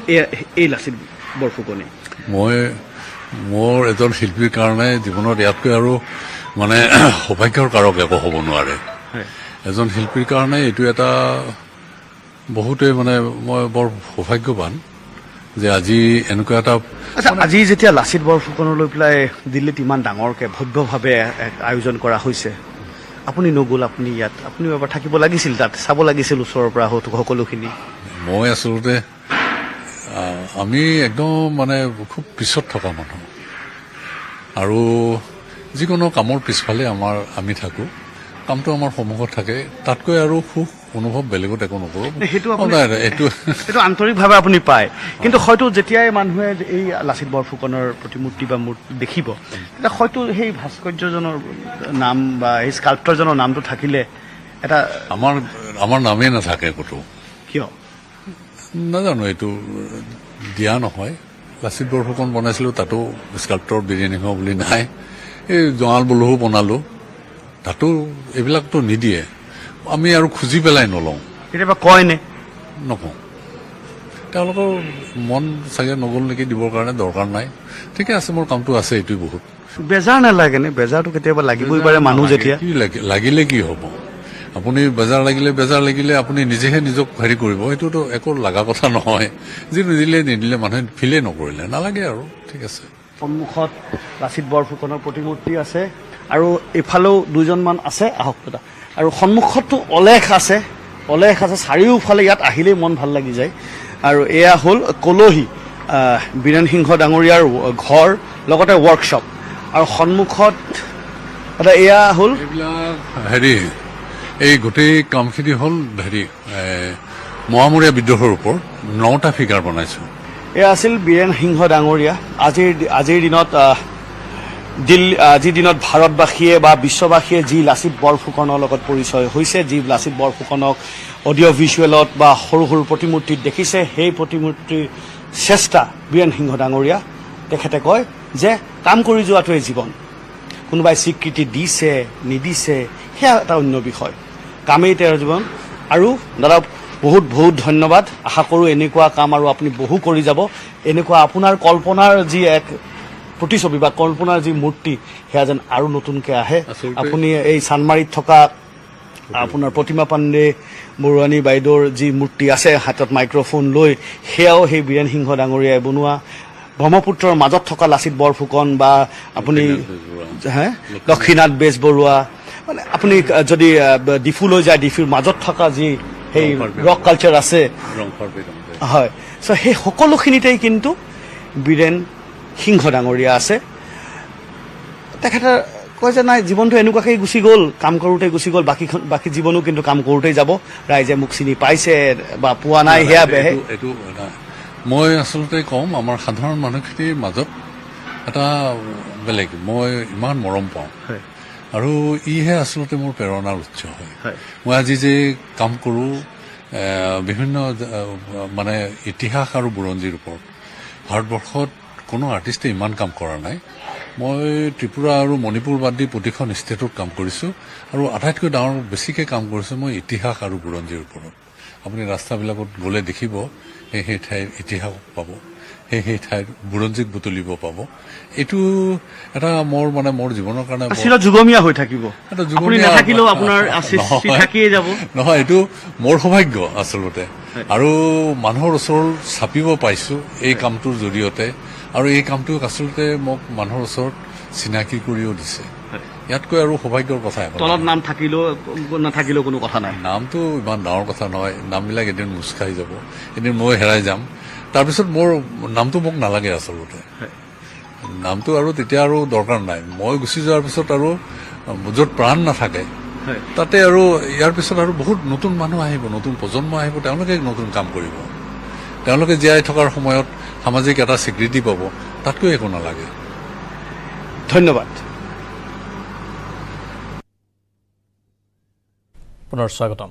এই লাচিত বৰফুকনে। মোৰ এজন শিল্পীৰ কাৰণে জীৱনত ইয়াতকৈ আৰু মানে সৌভাগ্যৰ কাৰক একো হ'ব নোৱাৰে। এজন শিল্পীৰ কাৰণে এইটো এটা বহুতেই মানে মই বৰ সৌভাগ্যৱান যে আজি এনেকুৱা এটা। আচ্ছা, আজি যেতিয়া লাচিত বৰফুকনলৈ পেলাই দিল্লীত ইমান ডাঙৰকৈ ভব্যভাৱে আয়োজন কৰা হৈছে, আপুনি নগ'ল, আপুনি ইয়াত, আপুনি এবাৰ থাকিব লাগিছিল, তাত চাব লাগিছিল ওচৰৰ পৰা সকলোখিনি। মই আচলতে আমি একদম মানে খুব পিছত থকা মানুহ আৰু যিকোনো কামৰ পিছফালে আমি থাকোঁ, কামটো আমাৰ সন্মুখত থাকে, তাতকৈ আৰু সুখ অনুভৱ বেলেগত একো নকৰোঁ। সেইটো আন্তৰিকভাৱে আপুনি পায়, কিন্তু হয়তো যেতিয়াই মানুহে এই লাচিত বৰফুকনৰ প্ৰতিমূৰ্তি বা মূৰ্তি দেখিব, তেতিয়া হয়তো সেই ভাস্কৰ্যজনৰ নাম বা এই স্কাল্পটাৰজনৰ নামটো থাকিলে এটা আমাৰ নামেই নাথাকে ক'তো। কিয় নাজানো, এইটো দিয়া নহয়। লাচিত বৰফুকন বনাইছিলোঁ, তাতো স্কাল্পটৰ বীৰেণসিংহ বুলি নাই। এই জঙাল বলহু বনালোঁ, তাতো এইবিলাকতো নিদিয়ে। আমি আৰু খুজি পেলাই নলওঁ। কেতিয়াবা কয়নে? নকওঁ, তেওঁলোকৰ মন চাগে নগ'ল নেকি দিবৰ কাৰণে, দৰকাৰ নাই, ঠিকে আছে, মোৰ কামটো আছে, এইটোৱে বহুত। বেজাৰ নালাগেনে? বেজাৰটো কেতিয়াবা লাগিবই পাৰে মানুহ যেতিয়া। লাগিলে কি হ'ব? আপুনি বেজাৰ লাগিলে আপুনি নিজেহে নিজক হেৰি কৰিব, সেইটোতো একো লগা কথা নহয়। যি নিদিলে মানুহে ফিলেই নকৰিলে নালাগে আৰু, ঠিক আছে। সন্মুখত লাচিত বৰফুকনৰ প্ৰতিমূৰ্তি আছে আৰু এইফালেও দুজনমান আছে, আহক দাদা। আৰু সন্মুখতো অলেখ আছে, চাৰিওফালে ইয়াত আহিলেই মন ভাল লাগি যায়। আৰু এয়া হ'ল কলহী, বীৰেণ সিংহ ডাঙৰীয়াৰ ঘৰ, লগতে ৱৰ্কশ্বপ। আৰু সন্মুখত এয়া হ'ল এইবিলাক হেৰি, এই গোটেই কামখিনি হ'ল হেৰি মোৱামৰীয়া বিদ্ৰোহৰ ওপৰত 9টা ফিগাৰ বনাইছোঁ। এয়া আছিল বীৰেণ সিংহ ডাঙৰীয়া। আজিৰ দিনত ভাৰতবাসীয়ে বা বিশ্ববাসীয়ে যি লাচিত বৰফুকনৰ লগত পৰিচয় হৈছে, যি লাচিত বৰফুকনক অডিঅ' ভিজুৱেলত বা সৰু সৰু প্ৰতিমূৰ্তিত দেখিছে, সেই প্ৰতিমূৰ্তিৰ শ্ৰেষ্ঠা বীৰেণ সিংহ ডাঙৰীয়া। তেখেতে কয় যে কাম কৰি যোৱাটোৱে জীৱন, কোনোবাই স্বীকৃতি দিছে নিদিছে সেয়া এটা অন্য বিষয়, কামেই তেওঁৰ জীৱন। আৰু দাদা বহুত ধন্যবাদ। আশা কৰোঁ এনেকুৱা কাম আৰু আপুনি বহু কৰি যাব। এনেকুৱা আপোনাৰ কল্পনাৰ যি এক প্ৰতিছবি বা কল্পনাৰ যি মূৰ্তি, সেয়া যেন আৰু নতুনকৈ আহে। আপুনি এই চানমাৰীত থকা আপোনাৰ প্ৰতিমা পাণ্ডে বৰুৱানী বাইদেউৰ যি মূৰ্তি আছে হাতত মাইক্ৰফোন লৈ সেয়াও সেই বীৰেন সিংহ ডাঙৰীয়াই বনোৱা ব্ৰহ্মপুত্ৰৰ মাজত থকা লাচিত বৰফুকন বা আপুনি লক্ষীনাথ বেজবৰুৱা মানে আপুনি যদি ডিফুলৈ যায় ডিফুৰ মাজত থকা যি সেই ৰক কালচাৰ আছে হয় চ' সেই সকলোখিনিতেই কিন্তু বীৰেন সিংহ ডাঙৰীয়া আছে তেখেতে কয় যে নাই জীৱনটো এনেকুৱাকৈ গুচি গ'ল কাম কৰোঁতে গুচি গ'ল বাকী জীৱনো কিন্তু কাম কৰোঁতেই যাব ৰাইজে মোক চিনি পাইছে বা পোৱা নাই সেয়া এইটো মই আচলতে কম আমাৰ সাধাৰণ মানুহখিনিৰ মাজত এটা বেলেগ মই ইমান মৰম পাওঁ আৰু ইহে আচলতে মোৰ প্ৰেৰণাৰ উৎস হয় মই আজি যে কাম কৰোঁ বিভিন্ন মানে ইতিহাস আৰু বুৰঞ্জীৰ ওপৰত ভাৰতবৰ্ষত কোনো আৰ্টিষ্টে ইমান কাম কৰা নাই মই ত্ৰিপুৰা আৰু মণিপুৰ বাদ দি প্ৰতিখন ষ্টেটত কাম কৰিছোঁ আৰু আটাইতকৈ ডাঙৰ বেছিকৈ কাম কৰিছোঁ মই ইতিহাস আৰু বুৰঞ্জীৰ ওপৰত আপুনি ৰাস্তাবিলাকত গ'লে দেখিব সেই ঠাইৰ ইতিহাস পাব সেই ঠাইৰ বুৰঞ্জীক বুটলিব পাব এইটো এটা মোৰ জীৱনৰ কাৰণে যুগমীয়া হৈ থাকিব নহয় এইটো মোৰ সৌভাগ্য আচলতে আৰু মানুহৰ ওচৰত চাপিব পাইছোঁ এই কামটোৰ জৰিয়তে আৰু এই কামটোক আচলতে মোক মানুহৰ ওচৰত চিনাকি কৰিও দিছে ইয়াতকৈ আৰু সৌভাগ্যৰ কথা তলত নাম থাকিলেও নাথাকিলেও কোনো কথা নাই নামটো ইমান ডাঙৰ কথা নহয় নামবিলাক এদিন মুচ খাই যাব এদিন মই হেৰাই যাম তাৰপিছত মোৰ নামটো মোক নালাগে আচলতে নামটো আৰু তেতিয়া আৰু দৰকাৰ নাই মই গুচি যোৱাৰ পিছত আৰু য'ত প্ৰাণ নাথাকে তাতে আৰু ইয়াৰ পিছত আৰু বহুত নতুন মানুহ আহিব নতুন প্ৰজন্ম আহিব তেওঁলোকে নতুন কাম কৰিব তেওঁলোকে জীয়াই থকাৰ সময়ত সামাজিক এটা স্বীকৃতি পাব তাতকৈ একো নালাগে ধন্যবাদ পুনৰ স্বাগতম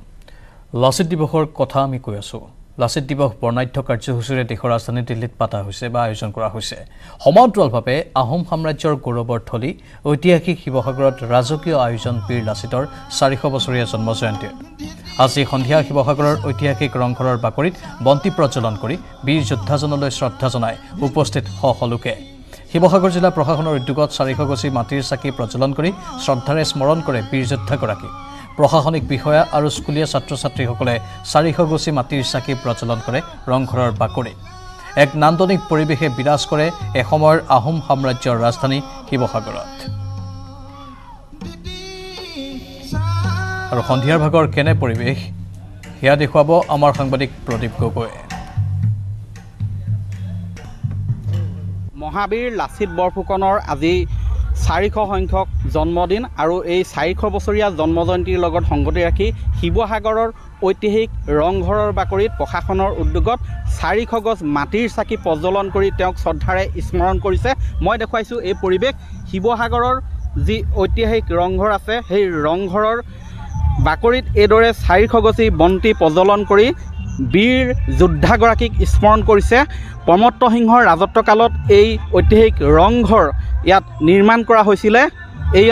লাচিত দিৱসৰ কথা আমি কৈ আছোঁ লাচিত দিৱস বৰ্ণাঢ্য কাৰ্যসূচীৰে দেশৰ ৰাজধানী দিল্লীত পাতা হৈছে বা আয়োজন কৰা হৈছে সমান্তৰালভাৱে আহোম সাম্ৰাজ্যৰ গৌৰৱৰ থলী ঐতিহাসিক শিৱসাগৰত ৰাজকীয় আয়োজন বীৰ লাচিতৰ 400 বছৰীয়া জন্মজয়ন্তীৰ আজি সন্ধিয়া শিৱসাগৰৰ ঐতিহাসিক ৰংঘৰৰ বাকৰিত বন্তি প্ৰজ্বলন কৰি বীৰ যোদ্ধাজনলৈ শ্ৰদ্ধা জনাই উপস্থিত শ লোকে শিৱসাগৰ জিলা প্ৰশাসনৰ উদ্যোগত 400 গছি মাটিৰ চাকি প্ৰজ্বলন কৰি শ্ৰদ্ধাৰে স্মৰণ কৰে বীৰ যোদ্ধাগৰাকী প্ৰশাসনিক বিষয়া আৰু স্কুলীয়া ছাত্ৰ ছাত্ৰীসকলে 400 গছি মাটিৰ চাকি প্ৰজ্বলন কৰে ৰংঘৰৰ বাকৰিত এক নান্দনিক পৰিৱেশে বিৰাজ কৰে এসময়ৰ আহোম সাম্ৰাজ্যৰ ৰাজধানী শিৱসাগৰত আৰু সন্ধিয়াৰ ভাগৰ কেনে পৰিৱেশ সেয়া দেখুৱাব আমাৰ সাংবাদিক প্ৰদীপ গগৈয়ে মহাবীৰ লাচিত বৰফুকনৰ আজি 400 সংখ্যক জন্মদিন আৰু এই 400 বছৰীয়া জন্মজয়ন্তীৰ লগত সংগতি ৰাখি শিৱসাগৰৰ ঐতিহাসিক ৰংঘৰৰ বাকৰিত প্ৰশাসনৰ উদ্যোগত 400 গছ মাটিৰ চাকি প্ৰজ্বলন কৰি তেওঁক শ্ৰদ্ধাৰে স্মৰণ কৰিছে মই দেখুৱাইছোঁ এই পৰিৱেশ শিৱসাগৰৰ যি ঐতিহাসিক ৰংঘৰ আছে সেই ৰংঘৰৰ বাকৰিত এইদৰে 400 গছি বন্তি প্ৰজ্বলন কৰি বীৰ যোদ্ধাগৰাকীক স্মৰণ কৰিছে প্ৰমত্ত সিংহৰ ৰাজত্বকালত এই ঐতিহাসিক ৰংঘৰ ইয়াত নিৰ্মাণ কৰা হৈছিলে এই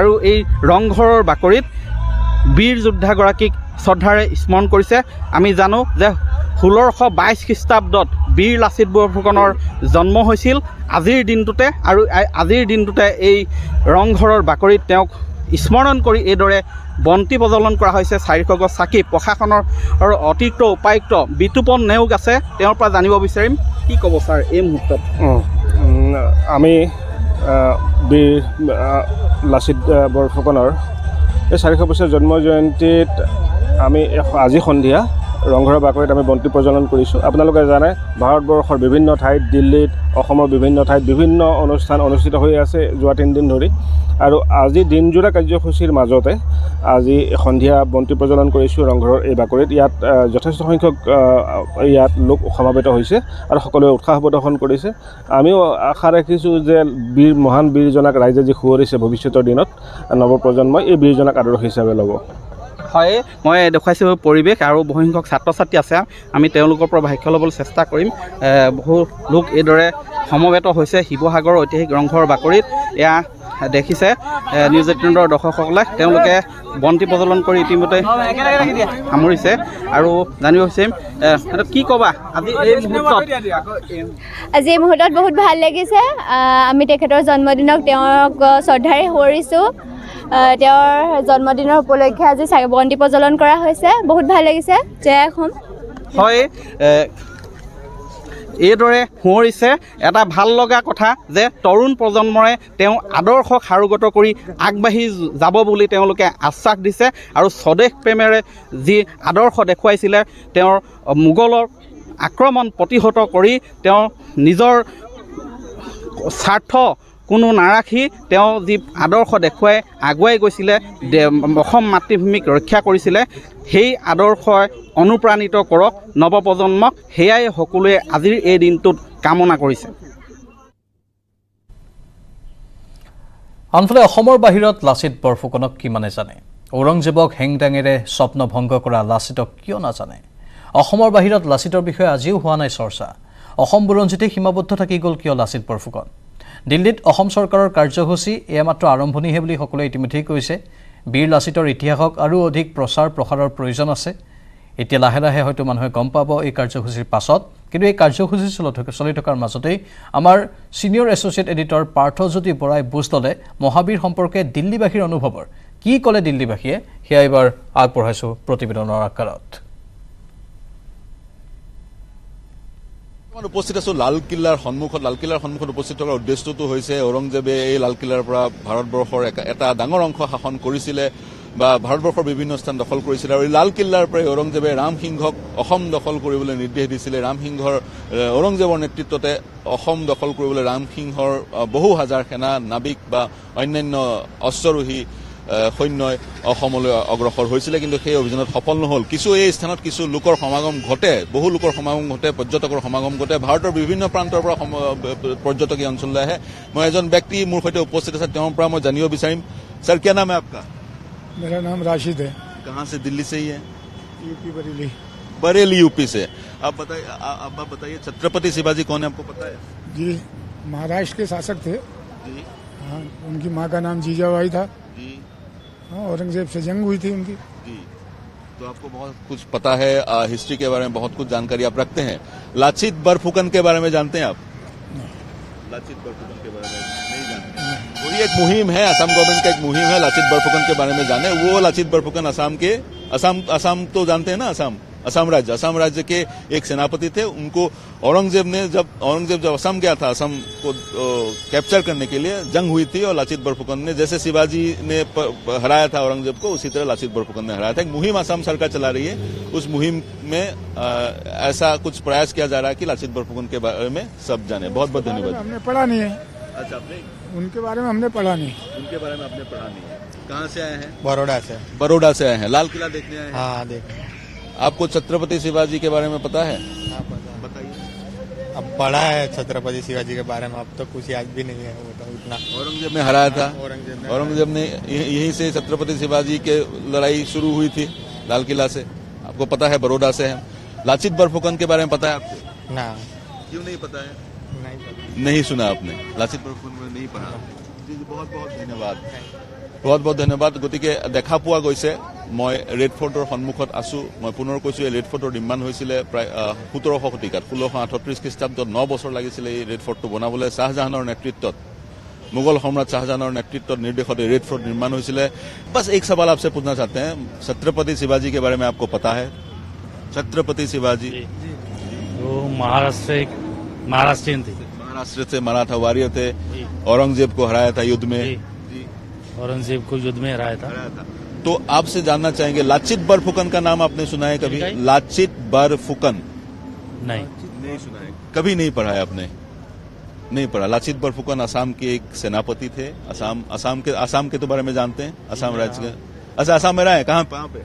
আৰু এই ৰংঘৰৰ বাকৰিত বীৰ যোদ্ধাগৰাকীক শ্ৰদ্ধাৰে স্মৰণ কৰিছে আমি জানো যে 1622 খ্ৰীষ্টাব্দত বীৰ লাচিত বৰফুকনৰ জন্ম হৈছিল আজিৰ দিনটোতে এই ৰংঘৰৰ বাকৰিত তেওঁক স্মৰণ কৰি এইদৰে বন্তি প্ৰজ্বলন কৰা হৈছে 400 গছ চাকি প্ৰশাসনৰ অতিৰিক্ত উপায়ুক্ত বিতুপন নেওগ আছে তেওঁৰ পৰা জানিব বিচাৰিম কি ক'ব ছাৰ এই মুহূৰ্তত আমি বীৰ লাচিত বৰফুকনৰ এই 400 বছৰ জন্ম জয়ন্তীত আমি আজি সন্ধিয়া ৰংঘৰৰ বাকৰিত আমি বন্তি প্ৰজ্বলন কৰিছোঁ আপোনালোকে জানে ভাৰতবৰ্ষৰ বিভিন্ন ঠাইত দিল্লীত অসমৰ বিভিন্ন ঠাইত বিভিন্ন অনুষ্ঠান অনুষ্ঠিত হৈ আছে যোৱা 3 দিন ধৰি আৰু আজি দিনজোৰা কাৰ্যসূচীৰ মাজতে আজি সন্ধিয়া বন্তি প্ৰজ্বলন কৰিছোঁ ৰংঘৰৰ এই বাকৰিত ইয়াত যথেষ্ট সংখ্যক ইয়াত লোক সমাবেত হৈছে আৰু সকলোৱে উৎসাহ প্ৰদৰ্শন কৰিছে আমিও আশা ৰাখিছোঁ যে মহান বীৰজনাক ৰাইজে যি সুঁৱৰিছে ভৱিষ্যতৰ দিনত নৱপ্ৰজন্মই এই বীৰজনাক আদৰ্শ হিচাপে ল'ব হয় মই দেখুৱাইছোঁ পৰিৱেশ আৰু বহুসংখ্যক ছাত্ৰ ছাত্ৰী আছে আমি তেওঁলোকৰ পৰা ভাষ্য ল'বলৈ চেষ্টা কৰিম বহু লোক এইদৰে সমবেত হৈছে শিৱসাগৰৰ ঐতিহাসিক ৰংঘৰৰ বাকৰিত এয়া দেখিছে নিউজ 18ৰ দৰ্শকসকলে তেওঁলোকে বন্তি প্ৰজ্বলন কৰি ইতিমধ্যে সামৰিছে আৰু জানিব বিচাৰিম কি ক'বা আজি এই মুহূৰ্তত বহুত ভাল লাগিছে আমি তেখেতৰ জন্মদিনক তেওঁক শ্ৰদ্ধাৰে সুঁৱৰিছোঁ তেওঁৰ জন্মদিনৰ উপলক্ষে আজি বন্তি প্ৰজ্বলন কৰা হৈছে বহুত ভাল লাগিছে জয় অসম হয় এইদৰে সোঁৱৰিছে এটা ভাল লগা কথা যে তৰুণ প্ৰজন্মৰে তেওঁ আদৰ্শক সাৰোগত কৰি আগবাঢ়ি যাব বুলি তেওঁলোকে আশ্বাস দিছে আৰু স্বদেশ প্ৰেমেৰে যি আদৰ্শ দেখুৱাইছিলে তেওঁৰ মোগলৰ আক্ৰমণ প্ৰতিহত কৰি তেওঁ নিজৰ স্বাৰ্থ কোনো নাৰাখি তেওঁ যি আদৰ্শ দেখুৱাই আগুৱাই গৈছিলে অসম মাতৃভূমিক ৰক্ষা কৰিছিলে সেই আদৰ্শই অনুপ্ৰাণিত কৰক নৱপ্ৰজন্মক সেয়াই সকলোৱে আজিৰ এই দিনটোত কামনা কৰিছে আনফালে অসমৰ বাহিৰত লাচিত বৰফুকনক কিমানে জানে ঔৰংজেবক হেংদাঙেৰে স্বপ্ন ভংগ কৰা লাচিতক কিয় নাজানে অসমৰ বাহিৰত লাচিতৰ বিষয়ে আজিও হোৱা নাই চৰ্চা অসম বুৰঞ্জীতে সীমাবদ্ধ থাকি গ'ল কিয় লাচিত বৰফুকন দিল্লীত অসম চৰকাৰৰ কাৰ্যসূচী এয়া মাত্ৰ আৰম্ভণিহে বুলি সকলোৱে ইতিমধ্যেই কৈছে বীৰ লাচিতৰ ইতিহাসক আৰু অধিক প্ৰচাৰ প্ৰসাৰৰ প্ৰয়োজন আছে এতিয়া লাহে লাহে হয়তো মানুহে গম পাব এই কাৰ্যসূচীৰ পাছত কিন্তু এই কাৰ্যসূচী চলি থকাৰ মাজতেই আমাৰ ছিনিয়ৰ এছ'চিয়েট এডিটৰ পাৰ্থজ্যোতি বৰাই বুজ ল'লে মহাবীৰ সম্পৰ্কে দিল্লীবাসীৰ অনুভৱৰ কি ক'লে দিল্লীবাসীয়ে সেয়া এইবাৰ আগবঢ়াইছোঁ প্ৰতিবেদনৰ আকাৰত উপস্থিত আছো লালকিল্লাৰ সন্মুখত উপস্থিত থকাৰ উদ্দেশ্যটো হৈছে ঔৰংজেবে এই লালকিল্লাৰ পৰা ভাৰতবৰ্ষৰ এটা ডাঙৰ অংশ শাসন কৰিছিলে বা ভাৰতবৰ্ষৰ বিভিন্ন স্থান দখল কৰিছিলে আৰু এই লালকিল্লাৰ পৰাই ঔৰংজেবে ৰামসিংহক অসম দখল কৰিবলৈ নিৰ্দেশ দিছিলে ঔৰংজেবৰ নেতৃত্বতে অসম দখল কৰিবলৈ ৰামসিংহৰ বহু হাজাৰ সেনা নাবিক বা অন্যান্য অস্ত্ৰৰোহী সৈন্যই অসমলৈ অগ্ৰসৰ হৈছিলে কিন্তু সেই অভিযানত সফল নহল কিছু এই স্থানত কিছু লোকৰ সমাগম ঘটে বহু লোকৰ সমাগম ঘটে পৰ্যটকৰ সমাগম ঘটে ভাৰতৰ বিভিন্ন প্ৰান্তৰ পৰা পৰ্যটক এই অঞ্চললৈ আহে মই এজন ব্যক্তি মোৰ সৈতে উপস্থিত আছে তেওঁৰ পৰা মই জানিব বিচাৰিম सर क्या नाम है आपका मेरा नाम राशिद है कहाँ से दिल्ली से ही है यूपी बरेली बरेली यूपी से आप बताइए छत्रपति शिवाजी कौन है आपको पता है जी महाराष्ट्र के शासक थे जी हाँ उनकी माँ का नाम जीजाबाई था जी हाँ औरंगजेब से जंग हुई थी उनकी जी तो आपको बहुत कुछ पता है हिस्ट्री के बारे में बहुत कुछ जानकारी आप रखते हैं लाचित बरफुकन के बारे में जानते हैं आप लाचित बरफुकन के बारे में नहीं जानते वही एक मुहिम है असम गवर्नमेंट का एक मुहिम है लाचित बरफुकन के बारे में जाने वो लाचित बरफुकन असम तो जानते हैं ना असम राज्य के एक सेनापति थे उनको औरंगजेब जब असम गया था असम को कैप्चर करने के लिए जंग हुई थी और लाचित बरफुकन ने जैसे शिवाजी ने हराया था औरंगजेब को उसी तरह लाचित बरफुकन ने हराया था एक मुहिम असम सरकार चला रही है उस मुहिम में ऐसा कुछ प्रयास किया जा रहा है कि लाचित बरफुकन के बारे में सब जाने बहुत बहुत धन्यवाद हमने पढ़ा नहीं है अच्छा आपने उनके बारे में हमने पढ़ा नहीं उनके बारे में आपने पढ़ा नहीं है कहाँ से आए हैं बड़ौदा से आए हैं लाल किला देखने आए हैं हाँ देख आपको छत्रपति शिवाजी के बारे में पता है बताइए अब पढ़ा है छत्रपति शिवाजी के बारे में अब तो कुछ याद भी नहीं है वो तो उतना औरंगजेब ने हराया था औरंगजेब ने यहीं से छत्रपति शिवाजी के लड़ाई शुरू हुई थी लाल किला से आपको पता है बड़ौदा से है लाचित बरफुकन के बारे में पता है आपको ना क्यों नहीं पता है नहीं सुना आपने लाचित बरफुकन में नहीं पढ़ा जी बहुत बहुत धन्यवाद গতিকে দেখা পোৱা গৈছে মই ৰেড ফৰ্টৰ সন্মুখত আছো মই পুনৰ কৈছো এই ৰেড ফৰ্টৰ নিৰ্মাণ হৈছিলে প্ৰায় 1700 শতিকাত 1638 খ্ৰীষ্টাব্দত 9 বছৰ লাগিছিল এই ৰেড ফৰ্টটো বনাবলৈ শাহজাহানৰ নেতৃত্বত मुगल सम्राट शाहजहां नेतृत्व निर्देश रेड फोर्ट निर्माण हुई बस एक सवाल आपसे पूछना चाहते हैं छत्रपति शिवाजी के बारे में आपको पता है छत्रपति शिवाजी वो महाराष्ट्रियन थे महाराष्ट्र से मराठा वॉरियर थे औरंगजेब को हराया था युद्ध में औरंगजेब को युद्ध में हराया था तो आपसे जानना चाहेंगे लाचित बरफुकन का नाम आपने सुना है कभी लाचित बरफुकन नहीं सुना है कभी नहीं पढ़ा है आपने नहीं पढ़ा लाचित बरफुकन असम के एक सेनापति थे असम के तो बारे में जानते हैं असम राज्य के अच्छा असम में रहे कहाँ पे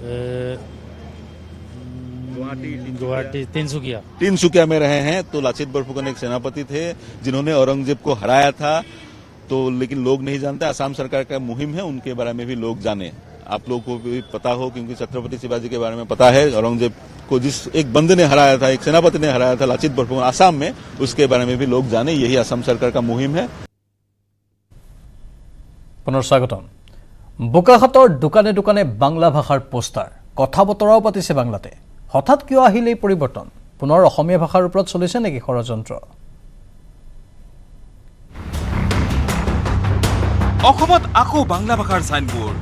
गुवाहाटी तीनसुकिया में रहे हैं तो लाचित बरफुकन एक सेनापति थे जिन्होंने औरंगजेब को हराया था तो लेकिन लोग नहीं जानते असम सरकार का मुहिम है उनके बारे में भी लोग जाने आप लोग को भी पता हो क्योंकि छत्रपति शिवाजी के बारे में पता है औरंगजेब को जिस एक बंदे ने हराया था एक सेनापति ने हराया था लाचित बरफुकन असम में उसके बारे में भी लोग जाने यही असम सरकार का मुहिम है पुनर्स्वागतम বোকাখাতৰ দোকানে দোকানে বাংলা ভাষাৰ পোষ্টাৰ কথা বতৰাও পাতিছে বাংলাতে হঠাৎ কিয় আহিল এই পৰিৱৰ্তন পুনৰ অসমীয়া ভাষাৰ ওপৰত চলিছে নেকি ষড়যন্ত্ৰ অসমত আকৌ বাংলা ভাষাৰ সাইনবোৰ্ড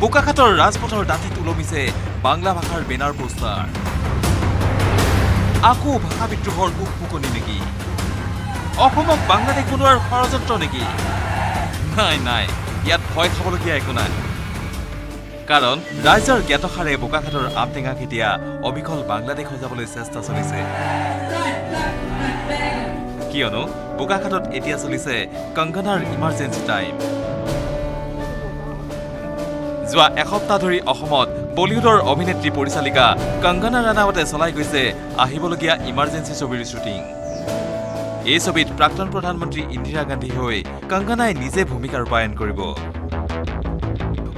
বোকাখাতৰ ৰাজপথৰ দাঁতিত ওলমিছে বাংলা ভাষাৰ বেনাৰ পোষ্টাৰ আকৌ ভাষা বিদ্ৰোহৰ উকফুকনি নেকি অসমক বাংলাদেশ বনোৱাৰ ষড়যন্ত্ৰ নেকি নাই নাই ইয়াত ভয় খাবলগীয়া একো নাই কাৰণ ৰাইজৰ জ্ঞাতসাৰে বোকাখাতৰ আমটেঙা কেতিয়া অবিকল বাংলাদেশ সজাবলৈ চেষ্টা চলিছে কিয়নো বোকাখাতত এতিয়া চলিছে কংগনাৰ ইমাৰ্জেঞ্চি টাইম যোৱা এসপ্তাহ ধৰি অসমত বলিউডৰ অভিনেত্ৰী পৰিচালিকা কংগনা ৰাণাৱতে চলাই গৈছে আহিবলগীয়া ইমাৰ্জেঞ্চি ছবিৰ শ্বুটিং এই ছবিত প্ৰাক্তন প্ৰধানমন্ত্ৰী ইন্দিৰা গান্ধী হৈ কংগনাই নিজে ভূমিকা ৰূপায়ণ কৰিব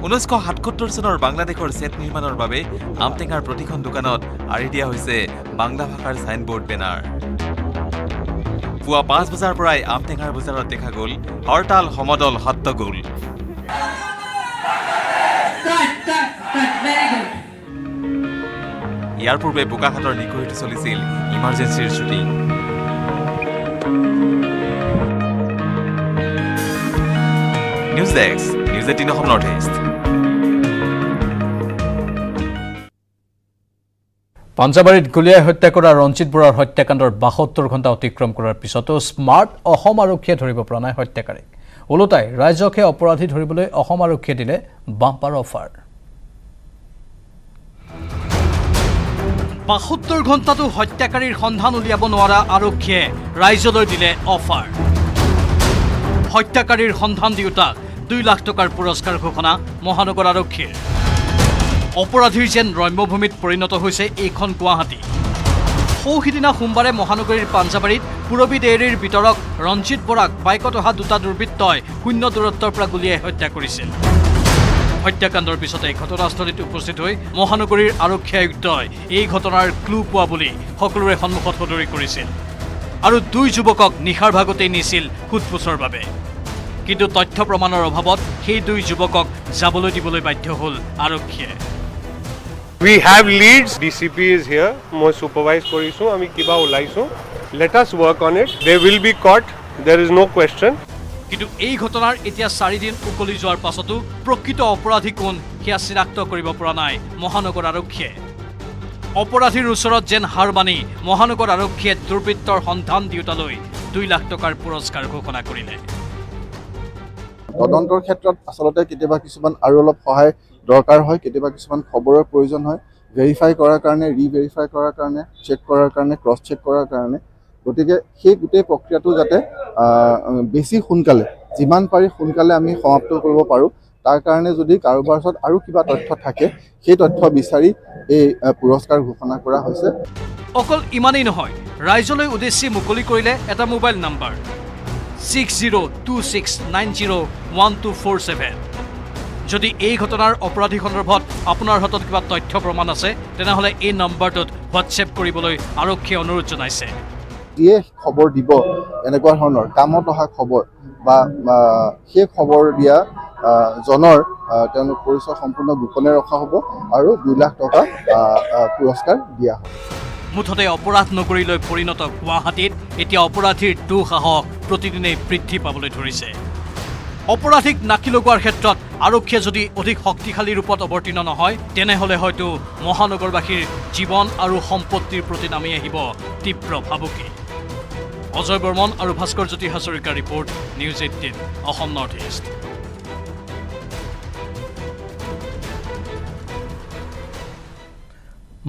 1977 চনৰ বাংলাদেশৰ ছেট নিৰ্মাণৰ বাবে আমটেঙাৰ প্ৰতিখন দোকানত আঁৰি দিয়া হৈছে বাংলা ভাষাৰ সাইনবোৰ্ড বেনাৰ পুৱা 5 বজাৰ পৰাই আমটেঙাৰ বজাৰত দেখা গ'ল হৰতাল সমদল হট্টগোল ইয়াৰ পূৰ্বে বোকাখাতৰ নিকৰিত চলিছিল ইমাৰ্জেঞ্চিৰ shooting news desk news 18 Assam north east পাঞ্জাবাৰীত গুলীয়াই হত্যা কৰা ৰঞ্জিত বৰাৰ হত্যাকাণ্ডৰ 72 ঘণ্টা অতিক্ৰম কৰাৰ পিছতো স্মাৰ্ট অসম আৰক্ষীয়ে ধৰিব পৰা নাই হত্যাকাৰীক ওলোটাই ৰাজ্যকে অপৰাধী ধৰিবলৈ অসম আৰক্ষীয়ে দিলে বাম্পাৰ অফাৰ 72 ঘণ্টাটো হত্যাকাৰীৰ সন্ধান উলিয়াব নোৱাৰা আৰক্ষীয়ে ৰাইজলৈ দিলে অফাৰ হত্যাকাৰীৰ সন্ধান দিওঁতাক 2 লাখ টকাৰ পুৰস্কাৰ ঘোষণা মহানগৰ আৰক্ষীৰ অপৰাধীৰ যেন ৰম্যভূমিত পৰিণত হৈছে এইখন গুৱাহাটী সৌহিদিনা সোমবাৰে মহানগৰীৰ পাঞ্জাবাৰীত পুৰবী ডেইৰীৰ বিতৰক ৰঞ্জিত বৰাক বাইকত অহা দুটা দুৰ্বৃত্তই শূন্য দূৰত্বৰ পৰা গুলীয়াই হত্যা কৰিছিল হত্যাকাণ্ডৰ পিছতে ঘটনাস্থলীত উপস্থিত হৈ মহানগৰীৰ আৰক্ষী আয়ুক্তই এই ঘটনাৰ ক্লু পোৱা বুলি সকলোৰে সন্মুখত সদৰি কৰিছিল আৰু 2 যুৱকক নিশাৰ ভাগতেই নিছিল সোধপোছৰ বাবে কিন্তু তথ্য প্ৰমাণৰ অভাৱত সেই 2 যুৱকক যাবলৈ দিবলৈ বাধ্য হ'ল আৰক্ষীয়ে We have leads. DCP is here. Moi supervise korisu. Ami kiba ulaisu. Let us work on it. They will be caught. There is no question. কিন্তু এই ঘটনাৰ এতিয়া 4 দিন উকলি যোৱাৰ পাছতো প্ৰকৃত অপৰাধী কোন সেয়া চিনাক্ত কৰিব পৰা নাই মহানগৰ আৰক্ষীয়ে অপৰাধীৰ ওচৰত যেন হাৰ মানি মহানগৰ আৰক্ষীয়ে দুৰ্বৃত্তৰ সন্ধান দিওঁতালৈ 2 লাখ টকাৰ পুৰস্কাৰ ঘোষণা কৰিলে তদন্তৰ ক্ষেত্ৰত আচলতে কেতিয়াবা কিছুমান আৰু অলপ সহায় দৰকাৰ হয় কেতিয়াবা কিছুমান খবৰৰ প্ৰয়োজন হয় ভেৰিফাই কৰাৰ কাৰণে ৰিভেৰিফাই কৰাৰ কাৰণে চেক কৰাৰ কাৰণে ক্ৰছ চেক কৰাৰ কাৰণে গতিকে সেই গোটেই প্ৰক্ৰিয়াটো যাতে বেছি সোনকালে যিমান পাৰি সোনকালে আমি সমাপ্ত কৰিব পাৰোঁ তাৰ কাৰণে যদি কাৰোবাৰ ওচৰত আৰু কিবা তথ্য থাকে সেই তথ্য বিচাৰি এই পুৰস্কাৰ ঘোষণা কৰা হৈছে অকল ইমানেই নহয় ৰাইজলৈ উদ্দেশ্যি মুকলি কৰিলে এটা মোবাইল নম্বৰ 6026901247 যদি এই ঘটনাৰ অপৰাধী সন্দৰ্ভত আপোনাৰ হাতত কিবা তথ্য প্ৰমাণ আছে তেনেহলে এই নম্বৰটোত হোৱাটছএপ কৰিবলৈ আৰক্ষীয়ে অনুৰোধ জনাইছে যিয়ে খবৰ দিব এনেকুৱা ধৰণৰ কামত অহা খবৰ বা সেই খবৰ দিয়া জনৰ তেওঁলোক পৰিচয় সম্পূৰ্ণ গোপনে ৰখা হ'ব আৰু 2 লাখ টকা পুৰস্কাৰ দিয়া হ'ব মুঠতে অপৰাধ নগৰীলৈ পৰিণত গুৱাহাটীত এতিয়া অপৰাধীৰ দুঃসাহস প্ৰতিদিনে বৃদ্ধি পাবলৈ ধৰিছে অপৰাধীক নাকি লগোৱাৰ ক্ষেত্ৰত আৰক্ষীয়ে যদি অধিক শক্তিশালী ৰূপত অৱতীৰ্ণ নহয় তেনেহলে হয়তো মহানগৰবাসীৰ জীৱন আৰু সম্পত্তিৰ প্ৰতি নামি আহিব তীব্ৰ ভাবুকি অজয় বৰ্মন আৰু ভাস্কৰ জ্যোতি হাজৰিকাৰ report news 18 Assam north east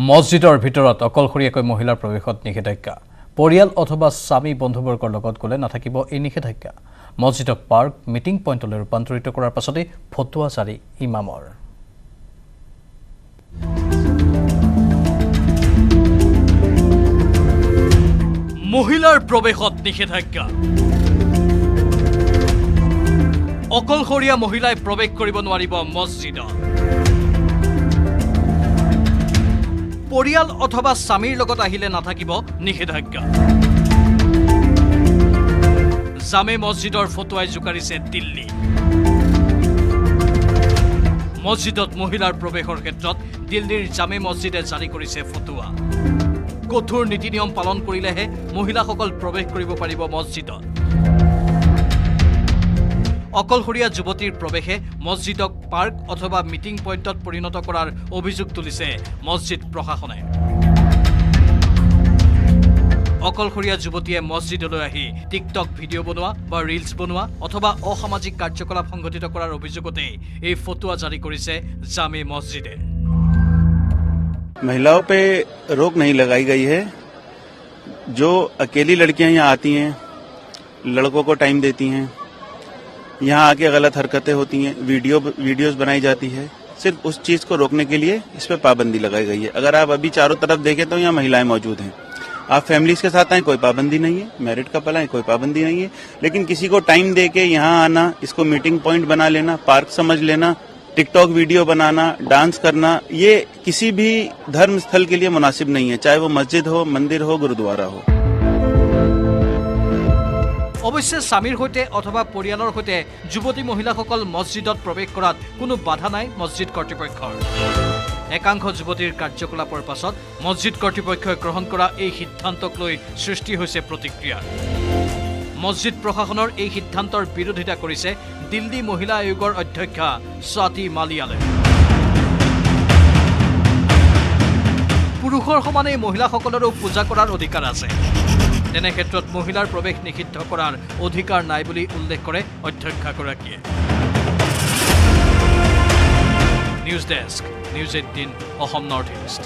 মছজিদৰ ভিতৰত অকলশৰীয়াকৈ মহিলাৰ প্ৰৱেশত নিষেধাজ্ঞা পৰিয়াল অথবা স্বামী বন্ধুবৰ্গৰ লগত গ'লে নাথাকিব এই নিষেধাজ্ঞা মছজিদক পাৰ্ক মিটিং পইণ্টলৈ ৰূপান্তৰিত কৰাৰ পাছতে ফটোৱা জাৰি ইমামৰ মহিলাৰ প্ৰৱেশত নিষেধাজ্ঞা অকলশৰীয়া মহিলাই প্ৰৱেশ কৰিব নোৱাৰিব মছজিদত পৰিয়াল অথবা স্বামীৰ লগত আহিলে নাথাকিব নিষেধাজ্ঞা জামে মছজিদৰ ফটোৱাই জোকাৰিছে দিল্লী মছজিদত মহিলাৰ প্ৰৱেশৰ ক্ষেত্ৰত দিল্লীৰ জামে মছজিদে জাৰি কৰিছে ফটোৱা কঠোৰ নীতি নিয়ম পালন কৰিলেহে মহিলাসকল প্ৰৱেশ কৰিব পাৰিব মছজিদত অকলশৰীয়া যুৱতীৰ প্ৰৱেশে মছজিদক পাৰ্ক অথবা মিটিং পইণ্টত পৰিণত কৰাৰ অভিযোগ তুলিছে মছজিদ প্ৰশাসনে। অকলশৰীয়া যুৱতীয়ে মছজিদলৈ আহি টিকটক ভিডিঅ' বনোৱা বা ৰিলছ বনোৱা অথবা অসামাজিক কাৰ্যকলাপ সংঘটিত কৰাৰ অভিযোগতেই এই ফটোৱা জাৰি কৰিছে জামে মছজিদে। महिलाओं पे रोक नहीं लगाई गई है। जो अकेली लड़कियां यहाँ आती हैं, लड़कों को टाइम देती हैं, यहाँ आके गलत हरकतें होती हैं, वीडियोस बनाई जाती है, सिर्फ उस चीज को रोकने के लिए इस पे पाबंदी लगाई गई है। अगर आप अभी चारों तरफ देखें तो यहाँ महिलाएं मौजूद हैं। आप फैमिलीज के साथ आए कोई पाबंदी नहीं है, मैरिड कपल आए कोई पाबंदी नहीं है, लेकिन किसी को टाइम दे के यहाँ आना, इसको मीटिंग पॉइंट बना लेना, पार्क समझ लेना, टिकटॉक वीडियो बनाना, डांस करना, ये किसी भी धर्म स्थल के लिए मुनासिब नहीं है, चाहे वो मस्जिद हो, मंदिर हो, गुरुद्वारा हो। অৱশ্যে স্বামীৰ সৈতে অথবা পৰিয়ালৰ সৈতে যুৱতী মহিলাসকল মছজিদত প্ৰৱেশ কৰাত কোনো বাধা নাই মছজিদ কৰ্তৃপক্ষৰ। একাংশ যুৱতীৰ কাৰ্যকলাপৰ পাছত মছজিদ কৰ্তৃপক্ষই গ্ৰহণ কৰা এই সিদ্ধান্তক লৈ সৃষ্টি হৈছে প্ৰতিক্ৰিয়া। মছজিদ প্ৰশাসনৰ এই সিদ্ধান্তৰ বিৰোধিতা কৰিছে দিল্লী মহিলা আয়োগৰ অধ্যক্ষা স্বাতি মালিয়ালে। পুৰুষৰ সমানে মহিলাসকলৰো পূজা কৰাৰ অধিকাৰ আছে। তেনে ক্ষেত্ৰত মহিলাৰ প্ৰৱেশ নিষিদ্ধ কৰাৰ অধিকাৰ নাই বুলি উল্লেখ কৰে অধ্যক্ষাগৰাকীয়ে। News desk, news 18 Assam north east.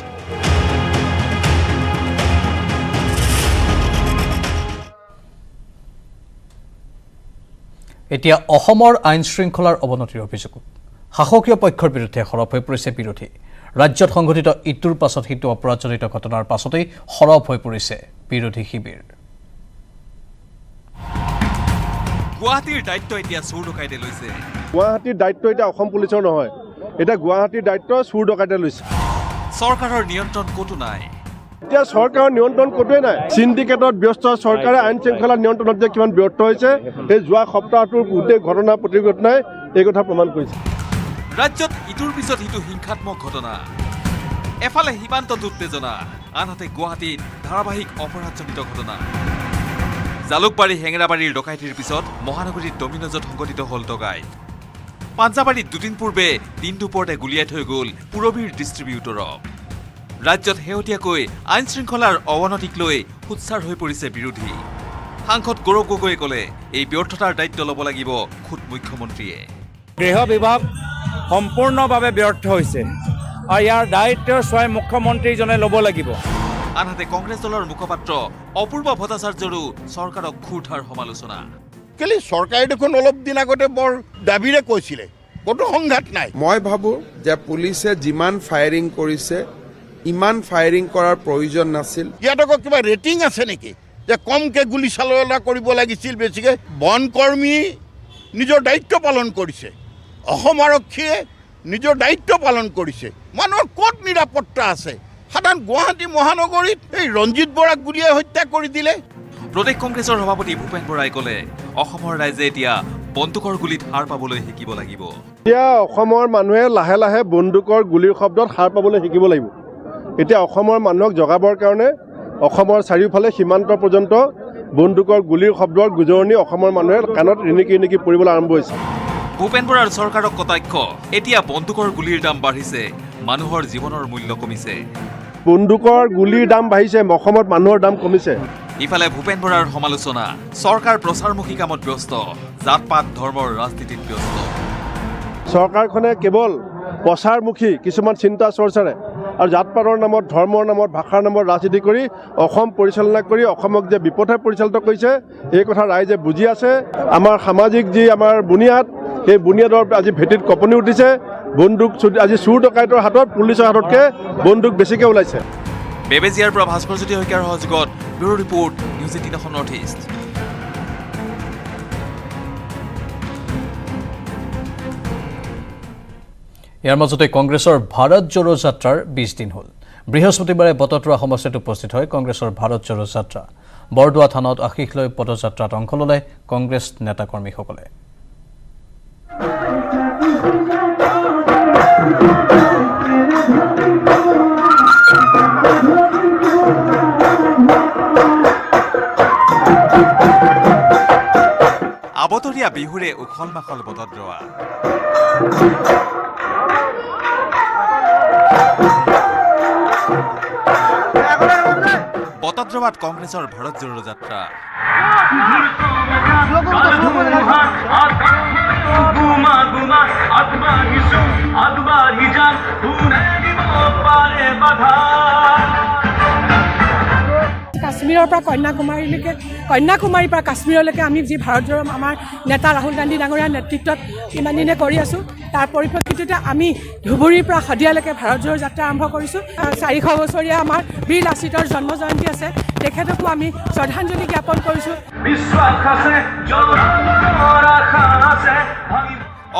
এতিয়া অসমৰ আইন শৃংখলাৰ অৱনতিৰ অভিযোগ। শাসকীয় পক্ষৰ বিৰুদ্ধে সৰব হৈ পৰিছে বিৰোধী। ৰাজ্যত সংঘটিত ইটোৰ পাছত সিটো অপৰাধজনিত ঘটনাৰ পাছতেই সৰব হৈ পৰিছে বিৰোধী শিবিৰ। গুৱাহাটীৰ দায়িত্ব এতিয়া চোৰ ডকাইতে লৈছে। গুৱাহাটীৰ দায়িত্ব এতিয়া অসম পুলিচৰ নহয়, এতিয়া গুৱাহাটীৰ দায়িত্ব চোৰ ডকাইতে লৈছে। চৰকাৰৰ নিয়ন্ত্ৰণ ক'তো নাই। এতিয়া চৰকাৰৰ নিয়ন্ত্ৰণ ক'তোৱে নাই। চিণ্ডিকেটত ব্যস্ত চৰকাৰে আইন শৃংখলা নিয়ন্ত্ৰণত যে কিমান ব্যৰ্থ হৈছে, সেই যোৱা সপ্তাহটোৰ গোটেই ঘটনা প্ৰতিঘটনাই এই কথা প্ৰমাণ কৰিছে। ৰাজ্যত ইটোৰ পিছত সিটো হিংসাত্মক ঘটনা। এফালে সীমান্তত উত্তেজনা, আনহাতে গুৱাহাটীত ধাৰাবাহিক অপৰাধজনিত ঘটনা। জালুকবাৰী হেঙেৰাবাৰীৰ ডকাইতিৰ পিছত মহানগৰীত ডমিনজত সংঘটিত হ'ল ডকাইত। পাঞ্জাবাৰীত দুদিন পূৰ্বে দিন দুপৰতে গুলিয়াই থৈ গ'ল পুৰবীৰ ডিষ্ট্ৰিবিউটৰক। ৰাজ্যত শেহতীয়াকৈ আইন শৃংখলাৰ অৱনতিক লৈ সোচ্চাৰ হৈ পৰিছে বিৰোধী। সাংসদ গৌৰৱ গগৈয়ে ক'লে এই ব্যৰ্থতাৰ দায়িত্ব ল'ব লাগিব খোদ মুখ্যমন্ত্ৰীয়ে। গৃহ বিভাগ সম্পূৰ্ণভাৱে ব্যৰ্থ হৈছে আৰু ইয়াৰ দায়িত্ব স্বয়ং মুখ্যমন্ত্ৰীজনে ল'ব লাগিব। আনহাতে কংগ্ৰেছ দলৰ মুখপাত্ৰ অপূৰ্ব ভট্টাচাৰ্যৰো চৰকাৰক খুৰঠাৰ সমালোচনা। কেলে চৰকাৰে দেখোন অলপ দিন আগতে বৰ দাবীৰে কৈছিলে, ক'তো সংঘাত নাই। মই ভাবোঁ যে পুলিচে যিমান ফায়াৰিং কৰিছে ইমান ফায়াৰিং কৰাৰ প্ৰয়োজন নাছিল। ইয়াত আকৌ কিবা ৰেটিং আছে নেকি যে কমকে গুলী চালনা কৰিব লাগিছিল? বেছিকৈ বনকৰ্মী নিজৰ দায়িত্ব পালন কৰিছে, অসম আৰক্ষীয়ে নিজৰ দায়িত্ব পালন কৰিছে। মানুহৰ ক'ত নিৰাপত্তা আছে? সাধাৰণ গুৱাহাটী মহানগৰীত এই ৰঞ্জিত বৰাক গুলীয়াই হত্যা কৰি দিলে। প্ৰদেশ কংগ্ৰেছৰ সভাপতি ভূপেন বৰাই ক'লে অসমৰ ৰাইজে এতিয়া বন্দুকৰ গুলীত হাৰ পাবলৈ শিকিব লাগিব। এতিয়া অসমৰ মানুহে লাহে লাহে বন্দুকৰ গুলীৰ শব্দত হাৰ পাবলৈ শিকিব লাগিব। এতিয়া অসমৰ মানুহক জগাবৰ কাৰণে অসমৰ চাৰিওফালে সীমান্ত পৰ্যন্ত বন্দুকৰ গুলীৰ শব্দৰ গুজৰণি অসমৰ মানুহে কাণত ৰিণিকি ৰিণিকি পৰিবলৈ আৰম্ভ হৈছে। ভূপেন বৰাৰ চৰকাৰক কটাক্ষ, এতিয়া বন্দুকৰ গুলীৰ দাম বাঢ়িছে, মানুহৰ জীৱনৰ মূল্য কমিছে। বন্দুকৰ গুলীৰ দাম বাঢ়িছে, অসমত মানুহৰ দাম কমিছে। ইফালে ভূপেন বৰাৰ সমালোচনা, চৰকাৰ প্ৰচাৰমুখী কামত ব্যস্ত, জাত পাত ধৰ্মৰ ৰাজনীতিত ব্যস্ত। চৰকাৰখনে কেৱল প্ৰচাৰমুখী কিছুমান চিন্তা চৰ্চাৰে আৰু জাত পাতৰ নামত, ধৰ্মৰ নামত, ভাষাৰ নামত ৰাজনীতি কৰি অসম পৰিচালনা কৰি অসমক যে বিপথে পৰিচালিত কৰিছে এই কথা ৰাইজে বুজি আছে। আমাৰ সামাজিক যি আমাৰ বুনিয়াদ, সেই বুনিয়াদৰ আজি ভেটিত কঁপনি উঠিছে। বন্দুক আজি চোৰ ডকাইতৰ হাতত, পুলিচৰ হাততকৈ বন্দুক বেছিকৈ ওলাইছে। বেবেজিয়াৰ পৰা ভাস্কৰজ্যোতি শইকীয়াৰ সহযোগত bureau report, news 18 Assam north east. ইয়াৰ মাজতে কংগ্ৰেছৰ ভাৰত জোড়ো যাত্ৰাৰ 20 দিন হ'ল। বৃহস্পতিবাৰে বটদ্ৰৱা সমষ্টিত উপস্থিত হয় কংগ্ৰেছৰ ভাৰত জোড়ো যাত্ৰা। বৰদোৱা থানত আশীষ লৈ পদযাত্ৰাত অংশ ল'লে কংগ্ৰেছ নেতাকৰ্মীসকলে। নৱতৰীয়া বিহুৰে উখল মাখল বটদ্ৰৱা। বটদ্ৰৱাত কংগ্ৰেছৰ ভাৰত জোড়ো যাত্ৰা। কাশ্মীৰৰ পৰা কন্যাকুমাৰীৰ পৰা কাশ্মীৰলৈকে আমি যি ভাৰত জোড়ো আমাৰ নেতা ৰাহুল গান্ধী ডাঙৰীয়াৰ নেতৃত্বত ইমান দিনে কৰি আছোঁ, তাৰ পৰিপ্ৰেক্ষিততে আমি ধুবুৰীৰ পৰা শদিয়ালৈকে ভাৰত জোড়ো যাত্ৰা আৰম্ভ কৰিছোঁ। 400 বছৰীয়া আমাৰ বীৰ লাচিতৰ জন্ম জয়ন্তী আছে, তেখেতকো আমি শ্ৰদ্ধাঞ্জলি জ্ঞাপন কৰিছোঁ।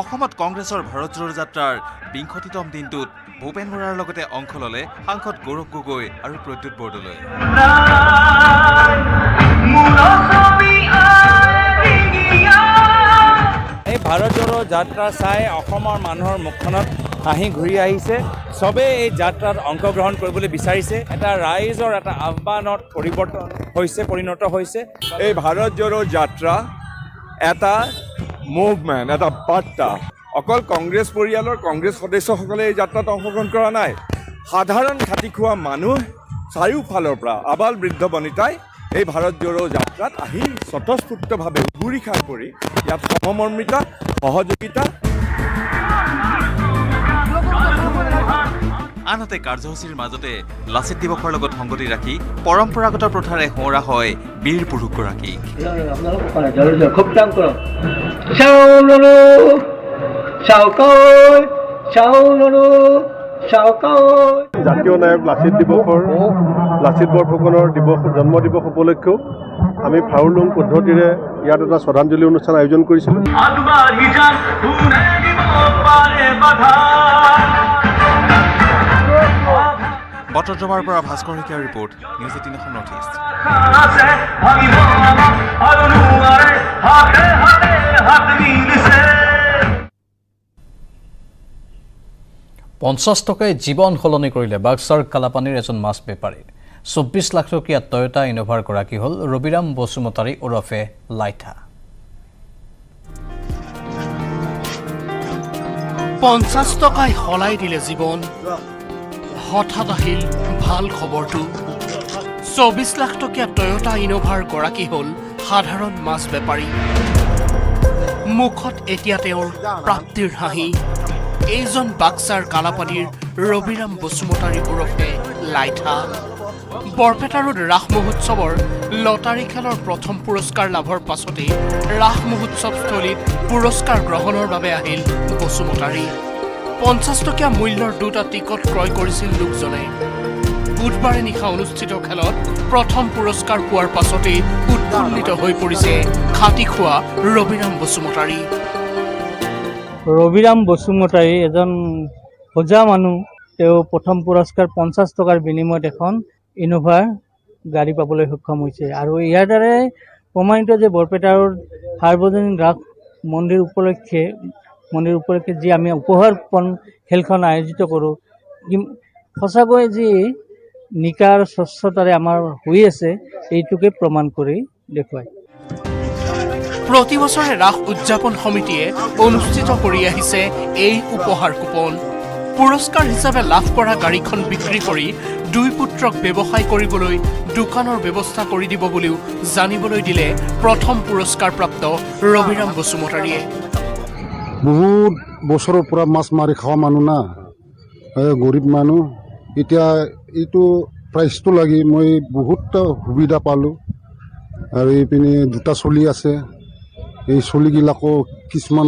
অসমত কংগ্ৰেছৰ ভাৰত জোড়ো যাত্ৰাৰ ২৫তম দিনটোত ভূপেন বৰাৰ লগতে অংশ ল'লে সাংসদ গৌৰৱ গগৈ আৰু প্ৰদ্যুৎ বৰদলৈ। এই ভাৰত জোড়ো যাত্ৰা চাই অসমৰ মানুহৰ মুখখনত হাঁহি ঘূৰি আহিছে। চবেই এই যাত্ৰাত অংশগ্ৰহণ কৰিবলৈ বিচাৰিছে। এটা ৰাইজৰ এটা আহ্বানত পৰিণত হৈছে। এই ভাৰত জোড়ো যাত্ৰা এটা মুভমেণ্ট, এটা বাৰ্তা। অকল কংগ্ৰেছ পৰিয়ালৰ কংগ্ৰেছ সদস্যসকলে এই যাত্ৰাত অংশগ্ৰহণ কৰা নাই। সাধাৰণ খাটি খোৱা মানুহ চাৰিওফালৰ পৰা আবাল বৃদ্ধ বনিতাই এই ভাৰত জোড়ো যাত্ৰাত আহি স্বতঃস্ফূৰ্তভাৱে উগুৰি খাই পৰি ইয়াত সমমৰ্মিতা সহযোগিতা। আনহাতে কাৰ্যসূচীৰ মাজতে লাচিত দিৱসৰ লগত সংগতি ৰাখি পৰম্পৰাগত প্ৰথাৰে সোঁৱৰা হয় বীৰ পুৰুষগৰাকীক। জাতীয় নায়ক লাচিত বৰফুকনৰ জন্ম দিৱস উপলক্ষেও আমি ফাউলুং পদ্ধতিৰে ইয়াত এটা শ্ৰদ্ধাঞ্জলি অনুষ্ঠান আয়োজন কৰিছিলোঁ। বটদ্ৰৱাৰ পৰা ভাস্কৰ শইকীয়াৰ ৰিপৰ্ট, নিউজ 18 নৰ্থ ইষ্ট। 50 টকাই জীৱন সলনি কৰিলে বাক্সাৰ কালাপানীৰ এজন মাছ বেপাৰীৰ। 24 লাখ টকীয়া টয়োটা ইনোভাৰ গৰাকী হ'ল ৰবিৰাম বসুমতাৰী ওৰফে লাইঠা। 50 টকাই সলাই দিলে জীৱন। হঠাৎ আহিল ভাল খবৰটো। 24 লাখ টকীয়া টয়োটা ইনোভাৰ গৰাকী হ'ল সাধাৰণ মাছ বেপাৰী। মুখত এতিয়া তেওঁৰ প্ৰাপ্তিৰ হাঁহি। এইজন বাক্সাৰ কালাপানীৰ ৰবিৰাম বসুমতাৰী ওৰফে লাইঠা। বৰপেটা ৰোড ৰাস মহোৎসৱৰ লটাৰী খেলৰ প্ৰথম পুৰস্কাৰ লাভৰ পাছতেই ৰাস মহোৎসৱস্থলীত পুৰস্কাৰ গ্ৰহণৰ বাবে আহিল বসুমতাৰী। 50 টকীয়া মূল্যৰ দুটা টিকট ক্ৰয় কৰিছিল লোকজনে। বুধবাৰে নিশা অনুষ্ঠিত খেলত প্ৰথম পুৰস্কাৰ পোৱাৰ পাছতেই উৎফুল্লিত হৈ পৰিছে খাটি খোৱা ৰবিৰাম বসুমতাৰী। ৰবিৰাম বসুমতাৰী এজন সজা মানুহ। তেওঁ প্ৰথম পুৰস্কাৰ 50 টকাৰ বিনিময়ত এখন ইনোভা গাড়ী পাবলৈ সক্ষম হৈছে। আৰু ইয়াৰ দ্বাৰাই প্ৰমাণিত যে বৰপেটাৰ সাৰ্বজনীন ৰাস মন্দিৰ উপলক্ষে যি আমি উপহাৰপণ খেলখন আয়োজিত কৰোঁ, সঁচাকৈ যি নিকাৰ স্বচ্ছতাৰে আমাৰ হৈ আছে, এইটোকে প্ৰমাণ কৰি দেখুৱায়। প্ৰতি বছৰে ৰাস উদযাপন সমিতিয়ে অনুষ্ঠিত কৰি আহিছে এই উপহাৰ কুপন। পুৰস্কাৰ হিচাপে লাভ কৰা গাড়ীখন বিক্ৰী কৰি দুই পুত্ৰক ব্যৱসায় কৰিবলৈ দোকানৰ ব্যৱস্থা কৰি দিব বুলিও জানিবলৈ দিলে প্ৰথম পুৰস্কাৰপ্ৰাপ্ত ৰবিৰাম বসুমতাৰীয়ে। বহুত বছৰৰ পৰা মাছ মাৰি খোৱা মানুহ না, গৰীব মানুহ। এতিয়া এইটো প্ৰাইজটো লাগি মই বহুত সুবিধা পালোঁ। আৰু এইপিনে দুটা চলি আছে, এই চলিগিলাকো কিছুমান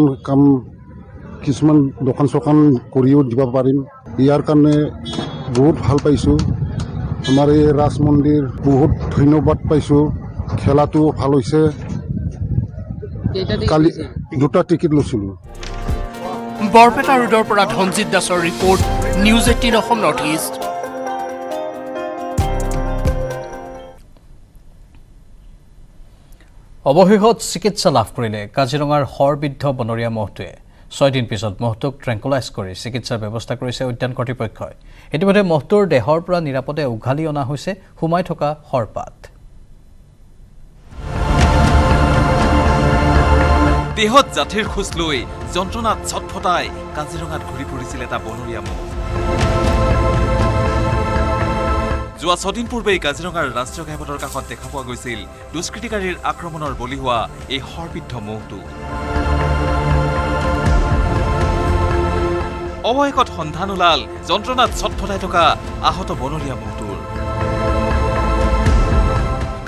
দোকান চোকান কৰিও দিব পাৰিম। ইয়াৰ কাৰণে বহুত ভাল পাইছোঁ। আমাৰ এই ৰাজ মন্দিৰ বহুত ধন্যবাদ পাইছোঁ। খেলাটো ভাল হৈছে। কালি দুটা টিকেট লৈছিলোঁ। বৰপেটা ৰোডৰ পৰা ধনজিৎ দাসৰ report, news 18 Assam north east. অৱশেষত চিকিৎসা লাভ কৰিলে কাজিৰঙাৰ শৰবিদ্ধ বনৰীয়া মহটোৱে। 6 দিন পিছত মহটোক ট্ৰেংকুলাইজ কৰি চিকিৎসাৰ ব্যৱস্থা কৰিছে উদ্যান কৰ্তৃপক্ষই। ইতিমধ্যে মহটোৰ দেহৰ পৰা নিৰাপদে উঘালি অনা হৈছে সোমাই থকা শৰপাত। দেহত জাঠিৰ খোজ লৈ যন্ত্ৰণাত ছটফটাই কাজিৰঙাত ঘূৰি ফুৰিছিল এটা বনৰীয়া মহ। যোৱা 6 দিন পূৰ্বে কাজিৰঙাৰ ৰাষ্ট্ৰীয় ঘাইপথৰ কাষত দেখা পোৱা গৈছিল দুষ্কৃতিকাৰীৰ আক্ৰমণৰ বলি হোৱা এই সৰ্পিদ্ধ মহটো। অৱশেষত সন্ধান ওলাল যন্ত্ৰণাত ছটফটাই থকা আহত বনৰীয়া মহটোৰ।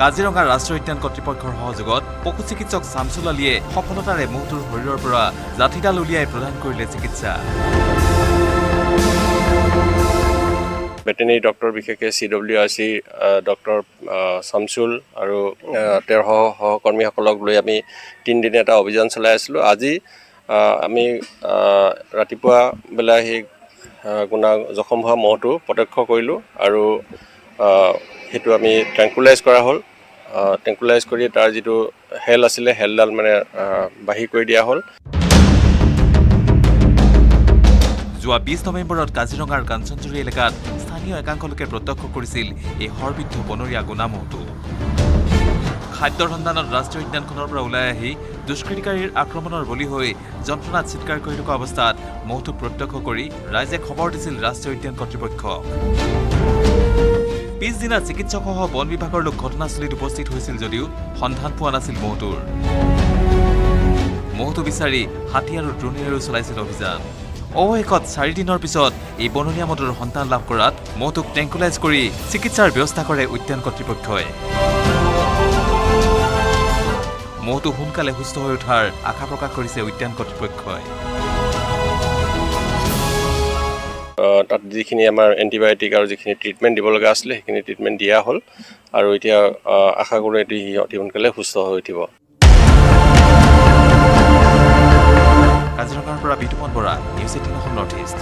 কাজিৰঙা ৰাষ্ট্ৰীয় উদ্যান কৰ্তৃপক্ষৰ সহযোগত পশু চিকিৎসক শামছুল আলীয়ে সফলতাৰে মহটোৰ শৰীৰৰ পৰা জাঠিডাল উলিয়াই প্ৰদান কৰিলে চিকিৎসা। ভেটেনেৰী ডক্টৰ বিশেষকৈ CWRC ডক্টৰ শামছুল আৰু তেওঁৰ সহকৰ্মীসকলক লৈ আমি 3 দিন এটা অভিযান চলাই আছিলোঁ। আজি আমি ৰাতিপুৱা বেলা সেই জখম হোৱা মহটো প্ৰত্যক্ষ কৰিলোঁ আৰু সেইটো আমি ট্ৰেংকুলাইজ কৰা হ'ল। ট্ৰেংকুলাইজ কৰি তাৰ যিটো হেল আছিলে হেলডাল মানে বাহিৰ কৰি দিয়া হ'ল। যোৱা 20 নৱেম্বৰত কাজিৰঙাৰ কাঞ্চনজুৰি এলেকাত স্থানীয় একাংশ লোকে প্ৰত্যক্ষ কৰিছিল এই সৰ্পিদ্ধ বনৰীয়া গোনা মহটো। খাদ্যৰ সন্ধানত ৰাষ্ট্ৰীয় উদ্যানখনৰ পৰা ওলাই আহি দুষ্কৃতিকাৰীৰ আক্ৰমণৰ বলি হৈ যন্ত্ৰণাত চিৎকাৰ কৰি থকা অৱস্থাত মহটোক প্ৰত্যক্ষ কৰি ৰাইজে খবৰ দিছিল ৰাষ্ট্ৰীয় উদ্যান কৰ্তৃপক্ষক। পিছদিনা চিকিৎসকসহ বন বিভাগৰ লোক ঘটনাস্থলীত উপস্থিত হৈছিল যদিও সন্ধান পোৱা নাছিল মহটোৰ। মহটো বিচাৰি হাতী আৰু ড্ৰোনেৰেও চলাইছিল অভিযান। অৱশেষত 4 দিনৰ পিছত এই বনৰীয়া মহটোৰ সন্ধান লাভ কৰাত মহটোক ট্ৰেংকুলাইজ কৰি চিকিৎসাৰ ব্যৱস্থা কৰে উদ্যান কৰ্তৃপক্ষই। মহটো সোনকালে সুস্থ হৈ উঠাৰ আশা প্ৰকাশ কৰিছে উদ্যান কৰ্তৃপক্ষই। তাত যিখিনি আমাৰ এণ্টিবায়'টিক আৰু যিখিনি ট্ৰিটমেণ্ট দিব লগা আছিলে সেইখিনি ট্ৰিটমেণ্ট দিয়া হ'ল আৰু এতিয়া আশা কৰোঁ এটি অতি সোনকালে সুস্থ হৈ উঠিব। কাজিৰঙাৰ পৰা Bitupan Bora, news 18 north east.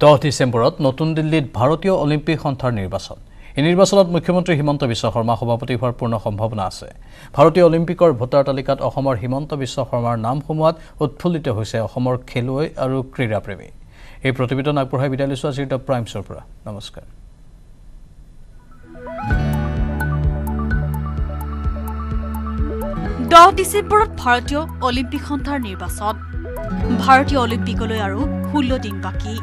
10 ডিচেম্বৰত নতুন দিল্লীত ভাৰতীয় অলিম্পিক সন্থাৰ নিৰ্বাচন। এই নিৰ্বাচনত মুখ্যমন্ত্ৰী হিমন্ত বিশ্ব শৰ্মা সভাপতি হোৱাৰ পূৰ্ণ সম্ভাৱনা আছে। ভাৰতীয় অলিম্পিকৰ ভোটাৰ তালিকাত অসমৰ হিমন্ত বিশ্ব শৰ্মাৰ নাম সোমোৱাত উৎফুল্লিত হৈছে অসমৰ খেলুৱৈ আৰু ক্ৰীড়াপ্ৰেমী। এই প্ৰতিবেদন আগবঢ়াই বিদায় লৈছোঁ আজিৰ দ্য প্ৰাইমছৰ পৰা। নমস্কাৰ। 10 ডিচেম্বৰত ভাৰতীয় অলিম্পিক সন্থাৰ নিৰ্বাচন। ভাৰতীয় অলিম্পিকলৈ আৰু 16 দিন বাকী।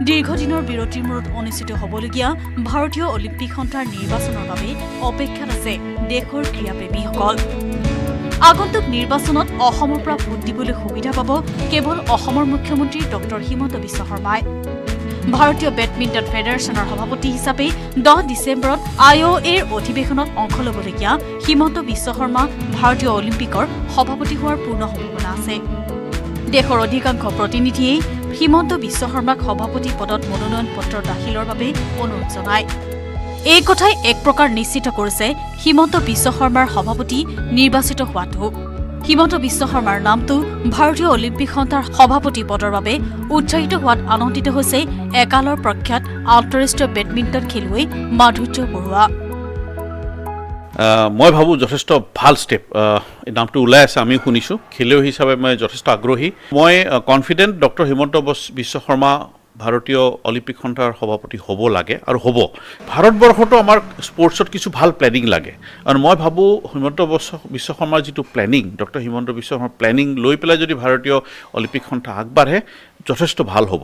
দীৰ্ঘদিনৰ বিৰতিৰ মূৰত অনুষ্ঠিত হ'বলগীয়া ভাৰতীয় অলিম্পিক সন্থাৰ নিৰ্বাচনৰ বাবে অপেক্ষাত আছে দেশৰ ক্ৰীড়াপ্ৰেমীসকল। আগন্তুক নিৰ্বাচনত অসমৰ পৰা ভোট দিবলৈ সুবিধা পাব কেৱল অসমৰ মুখ্যমন্ত্ৰী ডক্টৰ হিমন্ত বিশ্ব শৰ্মাই। ভাৰতীয় বেডমিণ্টন ফেডাৰেশ্যনৰ সভাপতি হিচাপে 10 ডিচেম্বৰত IOAৰ অধিৱেশনত অংশ ল'বলগীয়া হিমন্ত বিশ্ব শৰ্মা ভাৰতীয় অলিম্পিকৰ সভাপতি হোৱাৰ পূৰ্ণ সম্ভাৱনা আছে। দেশৰ অধিকাংশ প্ৰতিনিধিয়ে হিমন্ত বিশ্ব শৰ্মাক সভাপতি পদত মনোনয়ন পত্ৰ দাখিলৰ বাবে অনুৰোধ জনায়। এই কথাই এক প্ৰকাৰ নিশ্চিত কৰিছে হিমন্ত বিশ্ব শৰ্মাৰ সভাপতি নিৰ্বাচিত হোৱাটো। হিমন্ত বিশ্ব শৰ্মাৰ নামটো ভাৰতীয় অলিম্পিক সন্থাৰ সভাপতি পদৰ বাবে উৎসাহিত হোৱাত আনন্দিত হৈছে একালৰ প্ৰখ্যাত আন্তঃৰাষ্ট্ৰীয় বেডমিণ্টন খেলুৱৈ মাধুৰ্য বৰুৱা। মই ভাবোঁ যথেষ্ট ভাল ষ্টেপ এই নামটো ওলাই আছে, আমি শুনিছোঁ। খেলুৱৈ হিচাপে মই যথেষ্ট আগ্ৰহী। মই কনফিডেণ্ট ডক্টৰ হিমন্ত বিশ্ব শৰ্মা ভাৰতীয় অলিম্পিক সন্থাৰ সভাপতি হ'ব লাগে আৰু হ'ব। ভাৰতবৰ্ষতো আমাৰ স্পৰ্টছত কিছু ভাল প্লেনিং লাগে আৰু মই ভাবোঁ হিমন্ত বিশ্ব শৰ্মাৰ যিটো প্লেনিং, ডক্টৰ হিমন্ত বিশ্ব শৰ্মাৰ প্লেনিং লৈ পেলাই যদি ভাৰতীয় অলিম্পিক সন্থা আগবাঢ়ে যথেষ্ট ভাল হ'ব।